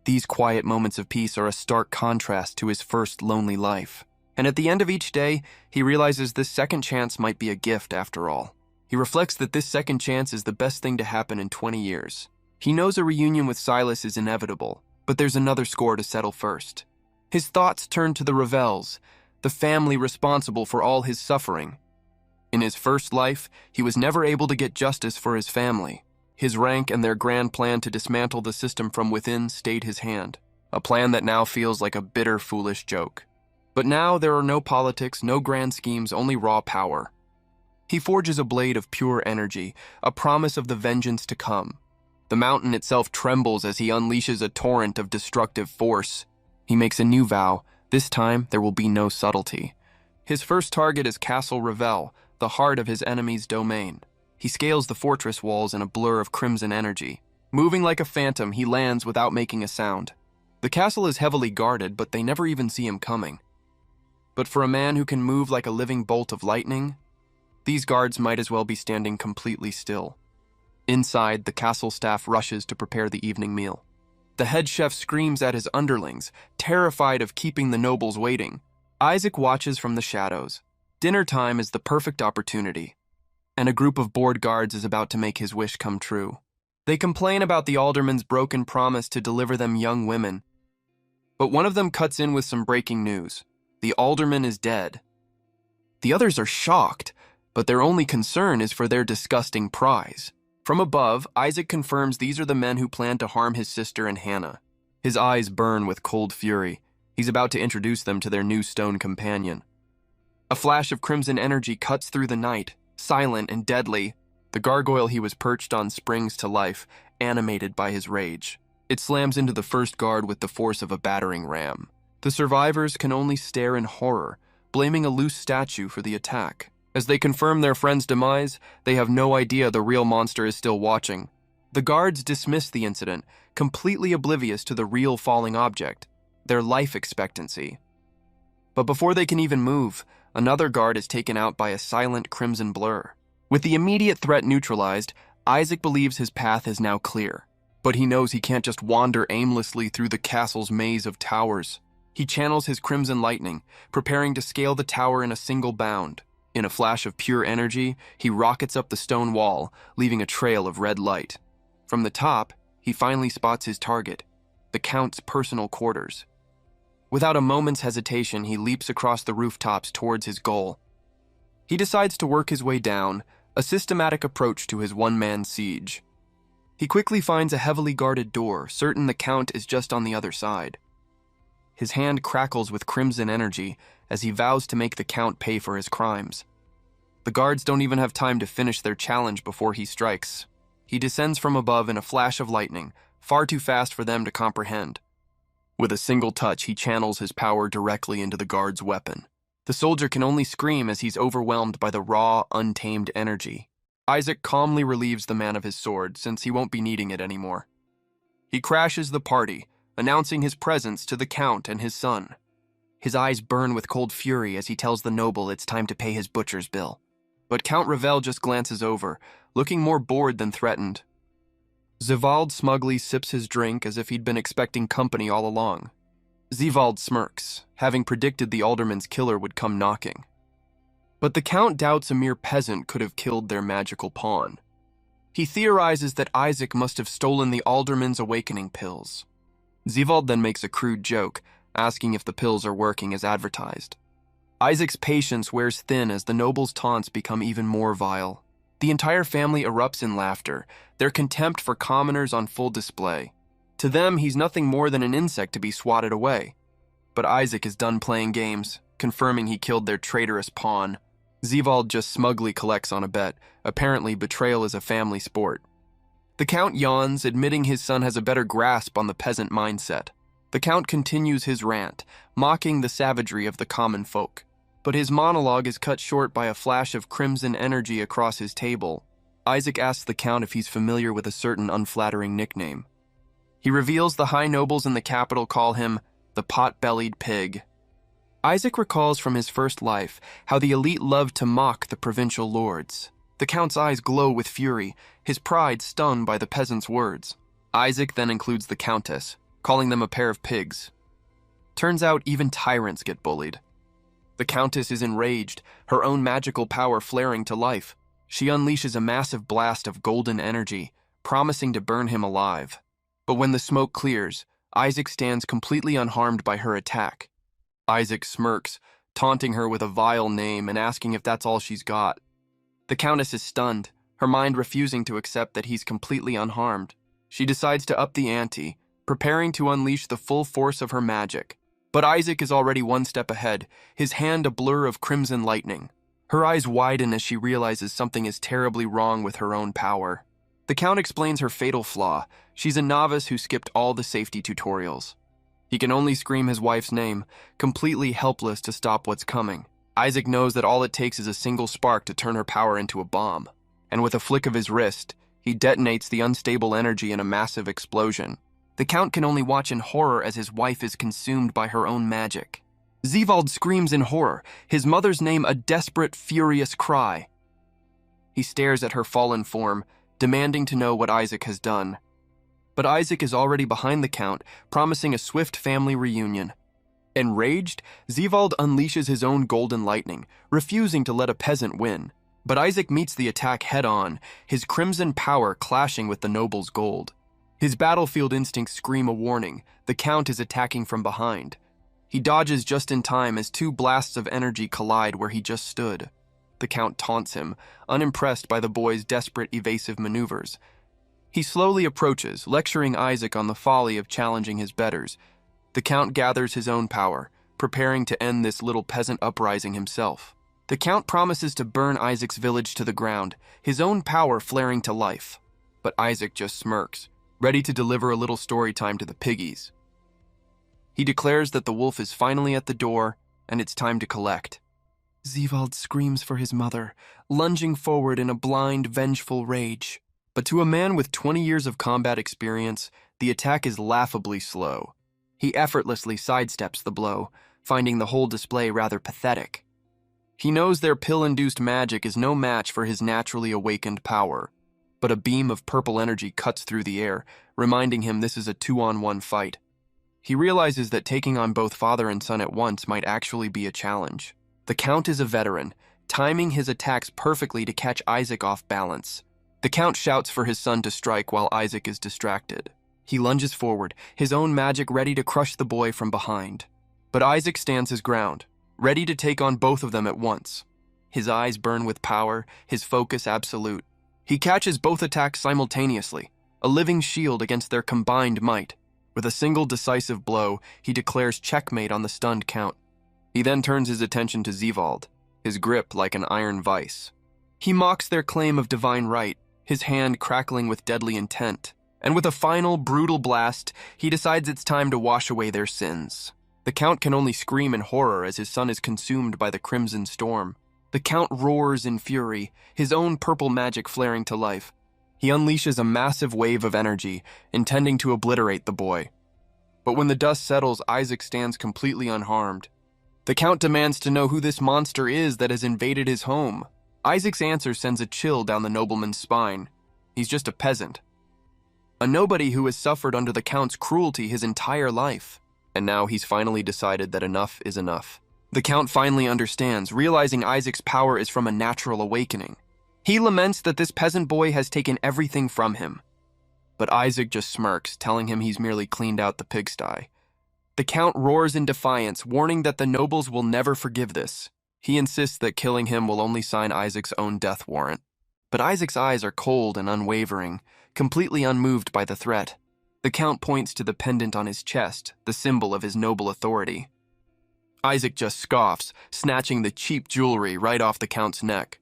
These quiet moments of peace are a stark contrast to his first lonely life. And at the end of each day, he realizes this second chance might be a gift after all. He reflects that this second chance is the best thing to happen in 20 years. He knows a reunion with Silas is inevitable, but there's another score to settle first. His thoughts turn to the Ravels, the family responsible for all his suffering. In his first life, he was never able to get justice for his family. His rank and their grand plan to dismantle the system from within stayed his hand, a plan that now feels like a bitter, foolish joke. But now there are no politics, no grand schemes, only raw power. He forges a blade of pure energy, a promise of the vengeance to come. The mountain itself trembles as he unleashes a torrent of destructive force. He makes a new vow. This time, there will be no subtlety. His first target is Castle Rall, the heart of his enemy's domain. He scales the fortress walls in a blur of crimson energy. Moving like a phantom, he lands without making a sound. The castle is heavily guarded, but they never even see him coming. But for a man who can move like a living bolt of lightning, these guards might as well be standing completely still. Inside, the castle staff rushes to prepare the evening meal. The head chef screams at his underlings, terrified of keeping the nobles waiting. Isaac watches from the shadows. Dinner time is the perfect opportunity, and a group of bored guards is about to make his wish come true. They complain about the alderman's broken promise to deliver them young women. But one of them cuts in with some breaking news. The alderman is dead. The others are shocked, but their only concern is for their disgusting prize. From above, Isaac confirms these are the men who plan to harm his sister and Hannah. His eyes burn with cold fury. He's about to introduce them to their new stone companion. A flash of crimson energy cuts through the night, silent and deadly. The gargoyle he was perched on springs to life, animated by his rage. It slams into the first guard with the force of a battering ram. The survivors can only stare in horror, blaming a loose statue for the attack. As they confirm their friend's demise, they have no idea the real monster is still watching. The guards dismiss the incident, completely oblivious to the real falling object, their life expectancy. But before they can even move, another guard is taken out by a silent crimson blur. With the immediate threat neutralized, Isaac believes his path is now clear. But he knows he can't just wander aimlessly through the castle's maze of towers. He channels his crimson lightning, preparing to scale the tower in a single bound. In a flash of pure energy, he rockets up the stone wall, leaving a trail of red light. From the top, he finally spots his target, the Count's personal quarters. Without a moment's hesitation, he leaps across the rooftops towards his goal. He decides to work his way down, a systematic approach to his one-man siege. He quickly finds a heavily guarded door, certain the Count is just on the other side. His hand crackles with crimson energy as he vows to make the Count pay for his crimes. The guards don't even have time to finish their challenge before he strikes. He descends from above in a flash of lightning, far too fast for them to comprehend. With a single touch, he channels his power directly into the guard's weapon. The soldier can only scream as he's overwhelmed by the raw, untamed energy. Isaac calmly relieves the man of his sword, since he won't be needing it anymore. He crashes the party, announcing his presence to the Count and his son. His eyes burn with cold fury as he tells the noble it's time to pay his butcher's bill. But Count Ravel just glances over, looking more bored than threatened. Zivald smugly sips his drink as if he'd been expecting company all along. Zivald smirks, having predicted the alderman's killer would come knocking. But the Count doubts a mere peasant could have killed their magical pawn. He theorizes that Isaac must have stolen the alderman's awakening pills. Zivald then makes a crude joke, asking if the pills are working as advertised. Isaac's patience wears thin as the noble's taunts become even more vile. The entire family erupts in laughter, their contempt for commoners on full display. To them, he's nothing more than an insect to be swatted away. But Isaac is done playing games, confirming he killed their traitorous pawn. Zivald just smugly collects on a bet. Apparently, betrayal is a family sport. The Count yawns, admitting his son has a better grasp on the peasant mindset. The Count continues his rant, mocking the savagery of the common folk. But his monologue is cut short by a flash of crimson energy across his table. Isaac asks the Count if he's familiar with a certain unflattering nickname. He reveals the high nobles in the capital call him the pot-bellied pig. Isaac recalls from his first life how the elite loved to mock the provincial lords. The Count's eyes glow with fury, his pride stung by the peasant's words. Isaac then includes the Countess, calling them a pair of pigs. Turns out even tyrants get bullied. The Countess is enraged, her own magical power flaring to life. She unleashes a massive blast of golden energy, promising to burn him alive. But when the smoke clears, Isaac stands completely unharmed by her attack. Isaac smirks, taunting her with a vile name and asking if that's all she's got. The Countess is stunned, her mind refusing to accept that he's completely unharmed. She decides to up the ante, preparing to unleash the full force of her magic. But Isaac is already one step ahead, his hand a blur of crimson lightning. Her eyes widen as she realizes something is terribly wrong with her own power. The Count explains her fatal flaw. She's a novice who skipped all the safety tutorials. He can only scream his wife's name, completely helpless to stop what's coming. Isaac knows that all it takes is a single spark to turn her power into a bomb. And with a flick of his wrist, he detonates the unstable energy in a massive explosion. The Count can only watch in horror as his wife is consumed by her own magic. Zivald screams in horror, his mother's name a desperate, furious cry. He stares at her fallen form, demanding to know what Isaac has done. But Isaac is already behind the Count, promising a swift family reunion. Enraged, Zivald unleashes his own golden lightning, refusing to let a peasant win. But Isaac meets the attack head-on, his crimson power clashing with the noble's gold. His battlefield instincts scream a warning. The Count is attacking from behind. He dodges just in time as two blasts of energy collide where he just stood. The Count taunts him, unimpressed by the boy's desperate evasive maneuvers. He slowly approaches, lecturing Isaac on the folly of challenging his betters. The Count gathers his own power, preparing to end this little peasant uprising himself. The Count promises to burn Isaac's village to the ground, his own power flaring to life. But Isaac just smirks, ready to deliver a little story time to the piggies. He declares that the wolf is finally at the door, and it's time to collect. Zivald screams for his mother, lunging forward in a blind, vengeful rage. But to a man with 20 years of combat experience, the attack is laughably slow. He effortlessly sidesteps the blow, finding the whole display rather pathetic. He knows their pill-induced magic is no match for his naturally awakened power, but a beam of purple energy cuts through the air, reminding him this is a 2-on-1 fight. He realizes that taking on both father and son at once might actually be a challenge. The Count is a veteran, timing his attacks perfectly to catch Isaac off balance. The Count shouts for his son to strike while Isaac is distracted. He lunges forward, his own magic ready to crush the boy from behind. But Isaac stands his ground, ready to take on both of them at once. His eyes burn with power, his focus absolute. He catches both attacks simultaneously, a living shield against their combined might. With a single decisive blow, he declares checkmate on the stunned Count. He then turns his attention to Zevald, his grip like an iron vice. He mocks their claim of divine right, his hand crackling with deadly intent. And with a final, brutal blast, he decides it's time to wash away their sins. The Count can only scream in horror as his son is consumed by the crimson storm. The Count roars in fury, his own purple magic flaring to life. He unleashes a massive wave of energy, intending to obliterate the boy. But when the dust settles, Isaac stands completely unharmed. The Count demands to know who this monster is that has invaded his home. Isaac's answer sends a chill down the nobleman's spine. He's just a peasant. A nobody who has suffered under the Count's cruelty his entire life. And now he's finally decided that enough is enough. The Count finally understands, realizing Isaac's power is from a natural awakening. He laments that this peasant boy has taken everything from him. But Isaac just smirks, telling him he's merely cleaned out the pigsty. The Count roars in defiance, warning that the nobles will never forgive this. He insists that killing him will only sign Isaac's own death warrant. But Isaac's eyes are cold and unwavering, completely unmoved by the threat. The Count points to the pendant on his chest, the symbol of his noble authority. Isaac just scoffs, snatching the cheap jewelry right off the Count's neck.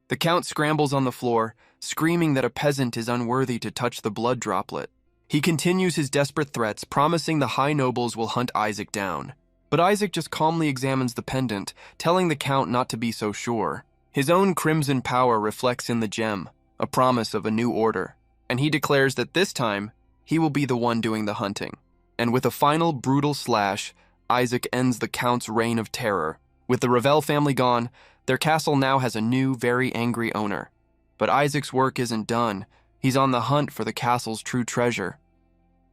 The Count scrambles on the floor, screaming that a peasant is unworthy to touch the blood droplet. He continues his desperate threats, promising the high nobles will hunt Isaac down. But Isaac just calmly examines the pendant, telling the Count not to be so sure. His own crimson power reflects in the gem, a promise of a new order, and he declares that this time, he will be the one doing the hunting. And with a final brutal slash, Isaac ends the Count's reign of terror. With the Rall family gone, their castle now has a new, very angry owner. But Isaac's work isn't done. He's on the hunt for the castle's true treasure.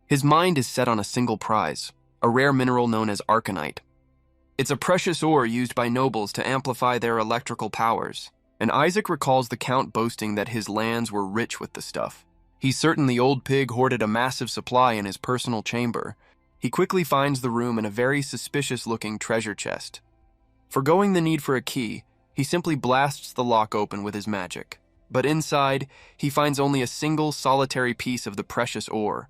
His mind is set on a single prize, a rare mineral known as arcanite. It's a precious ore used by nobles to amplify their electrical powers, and Isaac recalls the Count boasting that his lands were rich with the stuff. He's certain the old pig hoarded a massive supply in his personal chamber. He quickly finds the room in a very suspicious-looking treasure chest. Forgoing the need for a key, he simply blasts the lock open with his magic. But inside, he finds only a single solitary piece of the precious ore.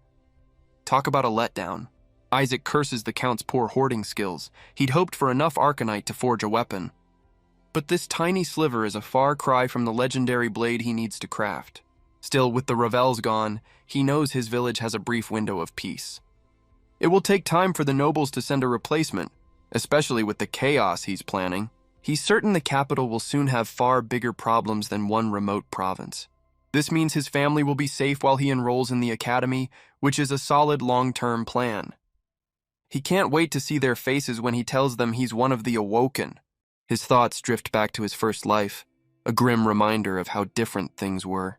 Talk about a letdown. Isaac curses the Count's poor hoarding skills. He'd hoped for enough arcanite to forge a weapon. But this tiny sliver is a far cry from the legendary blade he needs to craft. Still, with the Ravels gone, he knows his village has a brief window of peace. It will take time for the nobles to send a replacement, especially with the chaos he's planning. He's certain the capital will soon have far bigger problems than one remote province. This means his family will be safe while he enrolls in the academy, which is a solid long-term plan. He can't wait to see their faces when he tells them he's one of the Awoken. His thoughts drift back to his first life, a grim reminder of how different things were.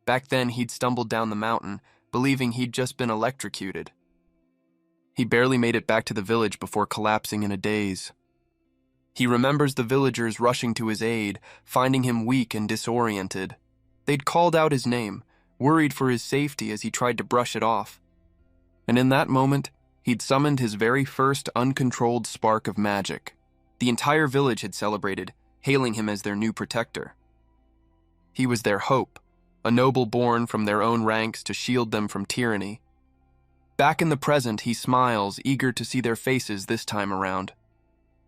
Back then, he'd stumbled down the mountain, believing he'd just been electrocuted. He barely made it back to the village before collapsing in a daze. He remembers the villagers rushing to his aid, finding him weak and disoriented. They'd called out his name, worried for his safety as he tried to brush it off. And in that moment, he'd summoned his very first uncontrolled spark of magic. The entire village had celebrated, hailing him as their new protector. He was their hope, a noble born from their own ranks to shield them from tyranny. Back in the present, he smiles, eager to see their faces this time around.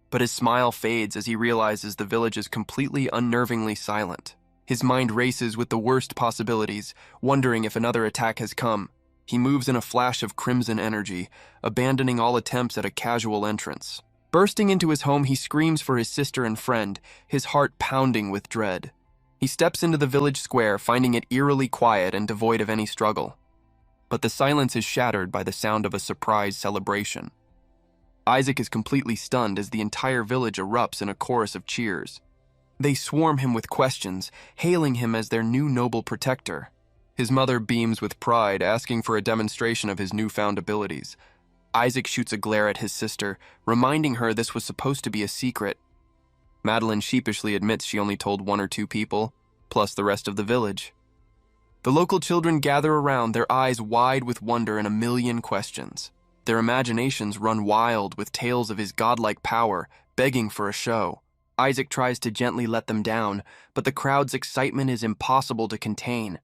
But his smile fades as he realizes the village is completely unnervingly silent. His mind races with the worst possibilities, wondering if another attack has come. He moves in a flash of crimson energy, abandoning all attempts at a casual entrance. Bursting into his home, he screams for his sister and friend, his heart pounding with dread. He steps into the village square, finding it eerily quiet and devoid of any struggle. But the silence is shattered by the sound of a surprise celebration. Isaac is completely stunned as the entire village erupts in a chorus of cheers. They swarm him with questions, hailing him as their new noble protector. His mother beams with pride, asking for a demonstration of his newfound abilities. Isaac shoots a glare at his sister, reminding her this was supposed to be a secret. Madeline sheepishly admits she only told 1 or 2 people, plus the rest of the village. The local children gather around, their eyes wide with wonder and a million questions. Their imaginations run wild with tales of his godlike power, begging for a show. Isaac tries to gently let them down, but the crowd's excitement is impossible to contain.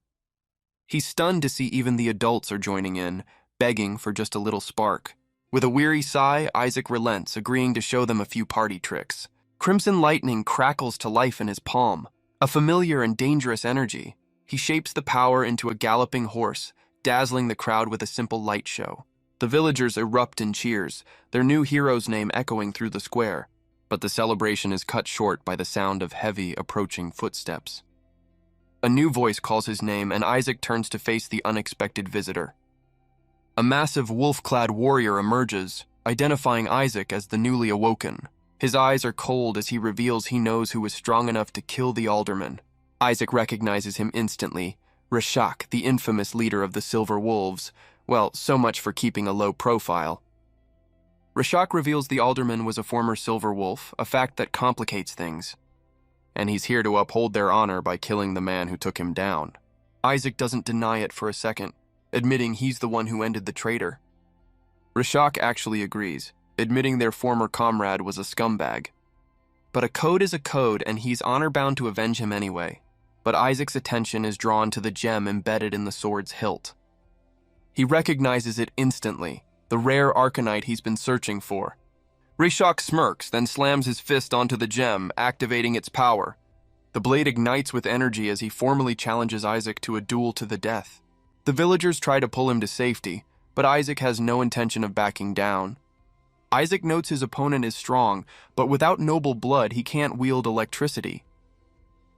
He's stunned to see even the adults are joining in, begging for just a little spark. With a weary sigh, Isaac relents, agreeing to show them a few party tricks. Crimson lightning crackles to life in his palm, a familiar and dangerous energy. He shapes the power into a galloping horse, dazzling the crowd with a simple light show. The villagers erupt in cheers, their new hero's name echoing through the square, but the celebration is cut short by the sound of heavy, approaching footsteps. A new voice calls his name, and Isaac turns to face the unexpected visitor. A massive wolf-clad warrior emerges, identifying Isaac as the newly awoken. His eyes are cold as he reveals he knows who is strong enough to kill the alderman. Isaac recognizes him instantly, Rashak, the infamous leader of the Silver Wolves. Well, so much for keeping a low profile. Rashak reveals the alderman was a former Silver Wolf, a fact that complicates things. And he's here to uphold their honor by killing the man who took him down. Isaac doesn't deny it for a second, admitting he's the one who ended the traitor. Rashak actually agrees, admitting their former comrade was a scumbag. But a code is a code, and he's honor-bound to avenge him anyway. But Isaac's attention is drawn to the gem embedded in the sword's hilt. He recognizes it instantly, the rare arcanite he's been searching for. Rashak smirks, then slams his fist onto the gem, activating its power. The blade ignites with energy as he formally challenges Isaac to a duel to the death. The villagers try to pull him to safety, but Isaac has no intention of backing down. Isaac notes his opponent is strong, but without noble blood, he can't wield electricity.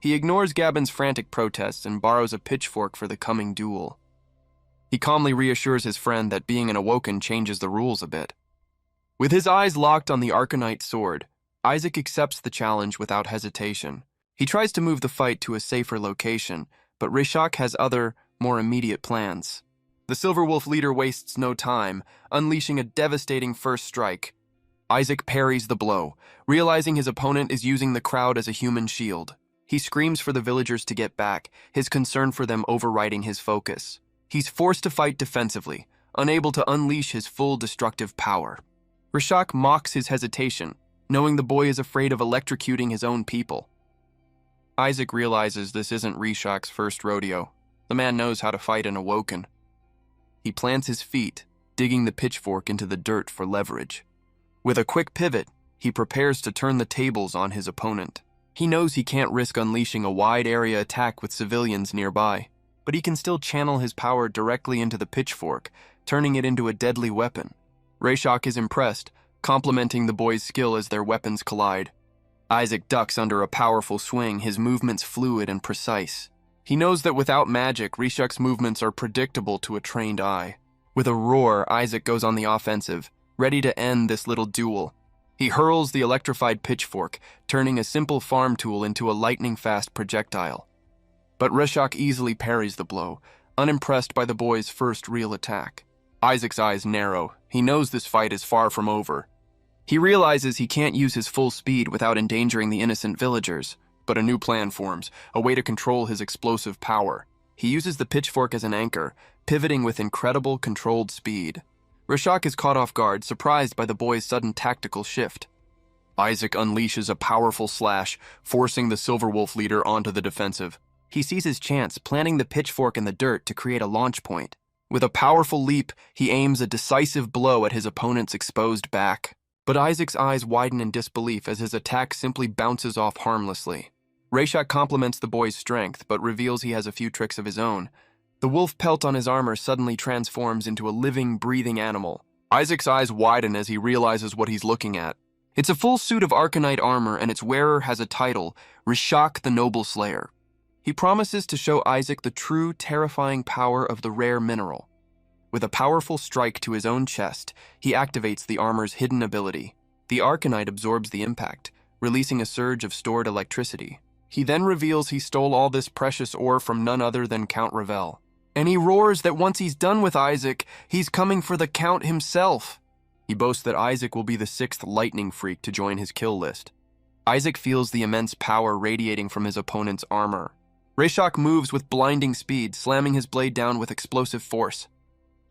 He ignores Gabon's frantic protests and borrows a pitchfork for the coming duel. He calmly reassures his friend that being an awoken changes the rules a bit. With his eyes locked on the arcanite sword, Isaac accepts the challenge without hesitation. He tries to move the fight to a safer location, but Rashak has other, more immediate plans. The Silver Wolf leader wastes no time, unleashing a devastating first strike. Isaac parries the blow, realizing his opponent is using the crowd as a human shield. He screams for the villagers to get back, his concern for them overriding his focus. He's forced to fight defensively, unable to unleash his full destructive power. Rashak mocks his hesitation, knowing the boy is afraid of electrocuting his own people. Isaac realizes this isn't Rashak's first rodeo. The man knows how to fight an awoken. He plants his feet, digging the pitchfork into the dirt for leverage. With a quick pivot, he prepares to turn the tables on his opponent. He knows he can't risk unleashing a wide-area attack with civilians nearby, but he can still channel his power directly into the pitchfork, turning it into a deadly weapon. Rashak is impressed, complimenting the boy's skill as their weapons collide. Isaac ducks under a powerful swing, his movements fluid and precise. He knows that without magic, Rashak's movements are predictable to a trained eye. With a roar, Isaac goes on the offensive, ready to end this little duel. He hurls the electrified pitchfork, turning a simple farm tool into a lightning-fast projectile. But Rashak easily parries the blow, unimpressed by the boy's first real attack. Isaac's eyes narrow. He knows this fight is far from over. He realizes he can't use his full speed without endangering the innocent villagers, but a new plan forms, a way to control his explosive power. He uses the pitchfork as an anchor, pivoting with incredible controlled speed. Rashak is caught off guard, surprised by the boy's sudden tactical shift. Isaac unleashes a powerful slash, forcing the Silver Wolf leader onto the defensive. He sees his chance, planting the pitchfork in the dirt to create a launch point. With a powerful leap, he aims a decisive blow at his opponent's exposed back. But Isaac's eyes widen in disbelief as his attack simply bounces off harmlessly. Rashak compliments the boy's strength, but reveals he has a few tricks of his own. The wolf pelt on his armor suddenly transforms into a living, breathing animal. Isaac's eyes widen as he realizes what he's looking at. It's a full suit of arcanite armor, and its wearer has a title, Rashak the Noble Slayer. He promises to show Isaac the true, terrifying power of the rare mineral. With a powerful strike to his own chest, he activates the armor's hidden ability. The Arcanite absorbs the impact, releasing a surge of stored electricity. He then reveals he stole all this precious ore from none other than Count Rall. And he roars that once he's done with Isaac, he's coming for the Count himself. He boasts that Isaac will be the 6th lightning freak to join his kill list. Isaac feels the immense power radiating from his opponent's armor. Rayshak moves with blinding speed, slamming his blade down with explosive force.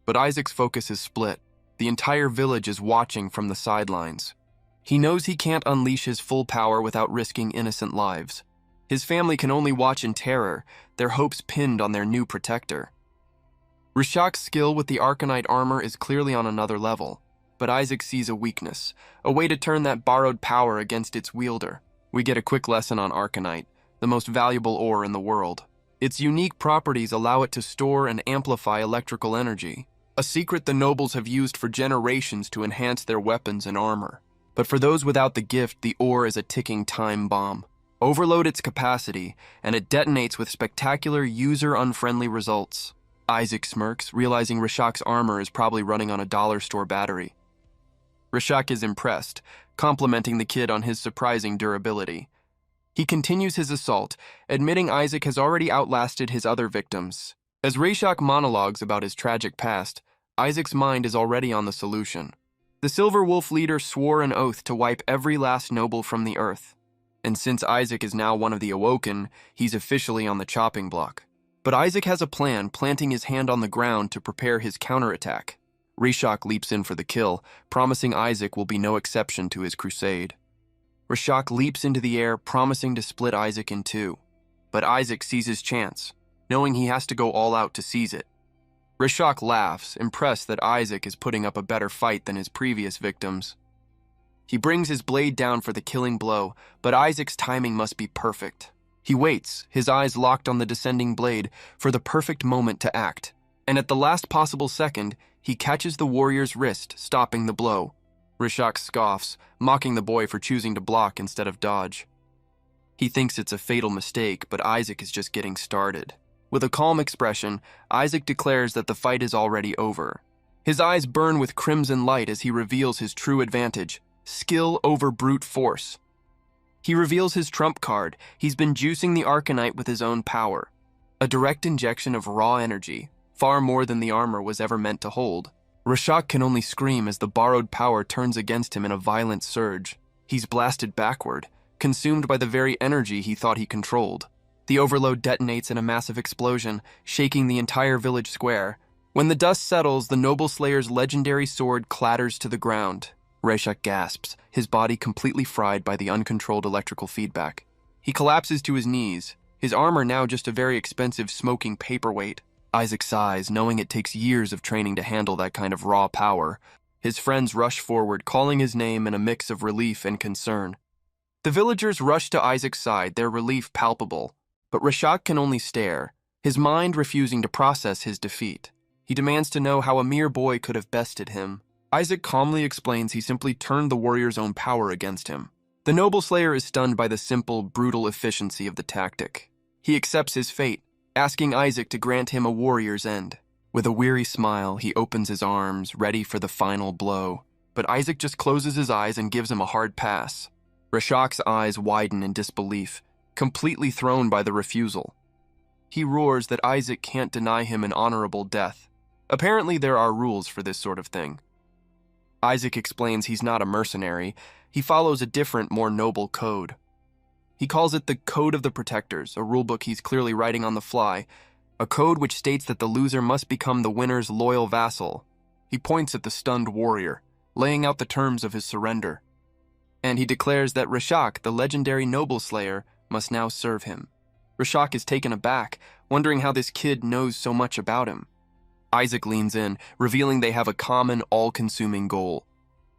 But Isaac's focus is split. The entire village is watching from the sidelines. He knows he can't unleash his full power without risking innocent lives. His family can only watch in terror, their hopes pinned on their new protector. Rayshak's skill with the Arcanite armor is clearly on another level, but Isaac sees a weakness, a way to turn that borrowed power against its wielder. We get a quick lesson on Arcanite, the most valuable ore in the world. Its unique properties allow it to store and amplify electrical energy, a secret the nobles have used for generations to enhance their weapons and armor. But for those without the gift, the ore is a ticking time bomb. Overload its capacity, and it detonates with spectacular, user-unfriendly results. Isaac smirks, realizing Rayshak's armor is probably running on a dollar store battery. Rayshak is impressed, complimenting the kid on his surprising durability. He continues his assault, admitting Isaac has already outlasted his other victims. As Rayshak monologues about his tragic past, Isaac's mind is already on the solution. The Silver Wolf leader swore an oath to wipe every last noble from the earth. And since Isaac is now one of the Awoken, he's officially on the chopping block. But Isaac has a plan, planting his hand on the ground to prepare his counterattack. Rayshak leaps in for the kill, promising Isaac will be no exception to his crusade. Rayshak leaps into the air, promising to split Isaac in two. But Isaac sees his chance, knowing he has to go all out to seize it. Rayshak laughs, impressed that Isaac is putting up a better fight than his previous victims. He brings his blade down for the killing blow, but Isaac's timing must be perfect. He waits, his eyes locked on the descending blade, for the perfect moment to act. And at the last possible second, he catches the warrior's wrist, stopping the blow. Rayshak scoffs, mocking the boy for choosing to block instead of dodge. He thinks it's a fatal mistake, but Isaac is just getting started. With a calm expression, Isaac declares that the fight is already over. His eyes burn with crimson light as he reveals his true advantage. Skill over brute force. He reveals his trump card. He's been juicing the Arcanite with his own power. A direct injection of raw energy, far more than the armor was ever meant to hold. Rayshak can only scream as the borrowed power turns against him in a violent surge. He's blasted backward, consumed by the very energy he thought he controlled. The overload detonates in a massive explosion, shaking the entire village square. When the dust settles, the Noble Slayer's legendary sword clatters to the ground. Rayshak gasps, his body completely fried by the uncontrolled electrical feedback. He collapses to his knees, his armor now just a very expensive smoking paperweight. Isaac sighs, knowing it takes years of training to handle that kind of raw power. His friends rush forward, calling his name in a mix of relief and concern. The villagers rush to Isaac's side, their relief palpable. But Rayshak can only stare, his mind refusing to process his defeat. He demands to know how a mere boy could have bested him. Isaac calmly explains he simply turned the warrior's own power against him. The Noble Slayer is stunned by the simple, brutal efficiency of the tactic. He accepts his fate, asking Isaac to grant him a warrior's end. With a weary smile, he opens his arms, ready for the final blow. But Isaac just closes his eyes and gives him a hard pass. Rayshak's eyes widen in disbelief, completely thrown by the refusal. He roars that Isaac can't deny him an honorable death. Apparently there are rules for this sort of thing. Isaac explains he's not a mercenary. He follows a different, more noble code. He calls it the Code of the Protectors, a rulebook he's clearly writing on the fly, a code which states that the loser must become the winner's loyal vassal. He points at the stunned warrior, laying out the terms of his surrender. And he declares that Rayshak, the legendary Noble Slayer, must now serve him. Rayshak is taken aback, wondering how this kid knows so much about him. Isaac leans in, revealing they have a common, all-consuming goal.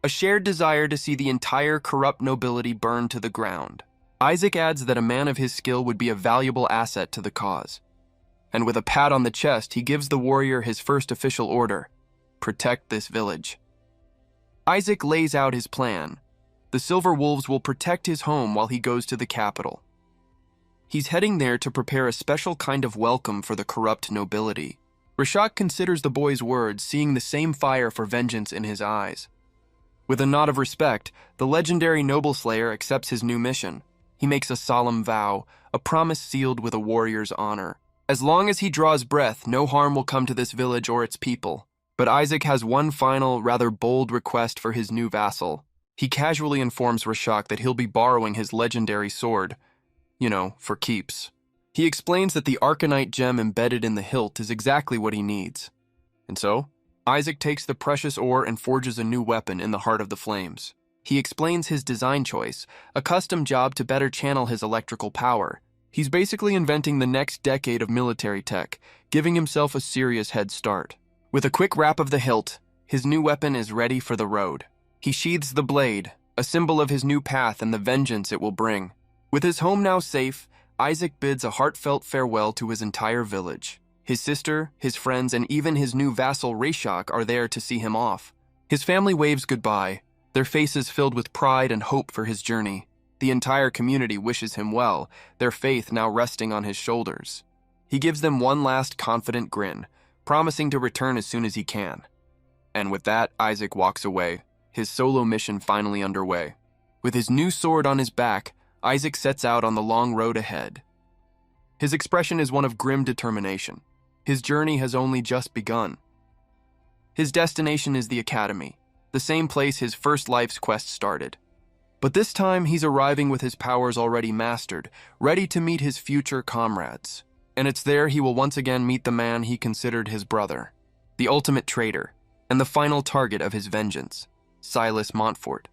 A shared desire to see the entire corrupt nobility burn to the ground. Isaac adds that a man of his skill would be a valuable asset to the cause. And with a pat on the chest, he gives the warrior his first official order: protect this village. Isaac lays out his plan. The Silver Wolves will protect his home while he goes to the capital. He's heading there to prepare a special kind of welcome for the corrupt nobility. Rashak considers the boy's words, seeing the same fire for vengeance in his eyes. With a nod of respect, the legendary noble slayer accepts his new mission. He makes a solemn vow, a promise sealed with a warrior's honor. As long as he draws breath, no harm will come to this village or its people. But Isaac has one final, rather bold request for his new vassal. He casually informs Rashak that he'll be borrowing his legendary sword, for keeps. He explains that the Arcanite gem embedded in the hilt is exactly what he needs. And so, Isaac takes the precious ore and forges a new weapon in the heart of the flames. He explains his design choice, a custom job to better channel his electrical power. He's basically inventing the next decade of military tech, giving himself a serious head start. With a quick wrap of the hilt, his new weapon is ready for the road. He sheathes the blade, a symbol of his new path and the vengeance it will bring. With his home now safe, Isaac bids a heartfelt farewell to his entire village. His sister, his friends, and even his new vassal Rashak are there to see him off. His family waves goodbye, their faces filled with pride and hope for his journey. The entire community wishes him well, their faith now resting on his shoulders. He gives them one last confident grin, promising to return as soon as he can. And with that, Isaac walks away, his solo mission finally underway. With his new sword on his back, Isaac sets out on the long road ahead. His expression is one of grim determination. His journey has only just begun. His destination is the academy, the same place his first life's quest started. But this time, he's arriving with his powers already mastered, ready to meet his future comrades. And it's there he will once again meet the man he considered his brother, the ultimate traitor, and the final target of his vengeance, Silas Montfort.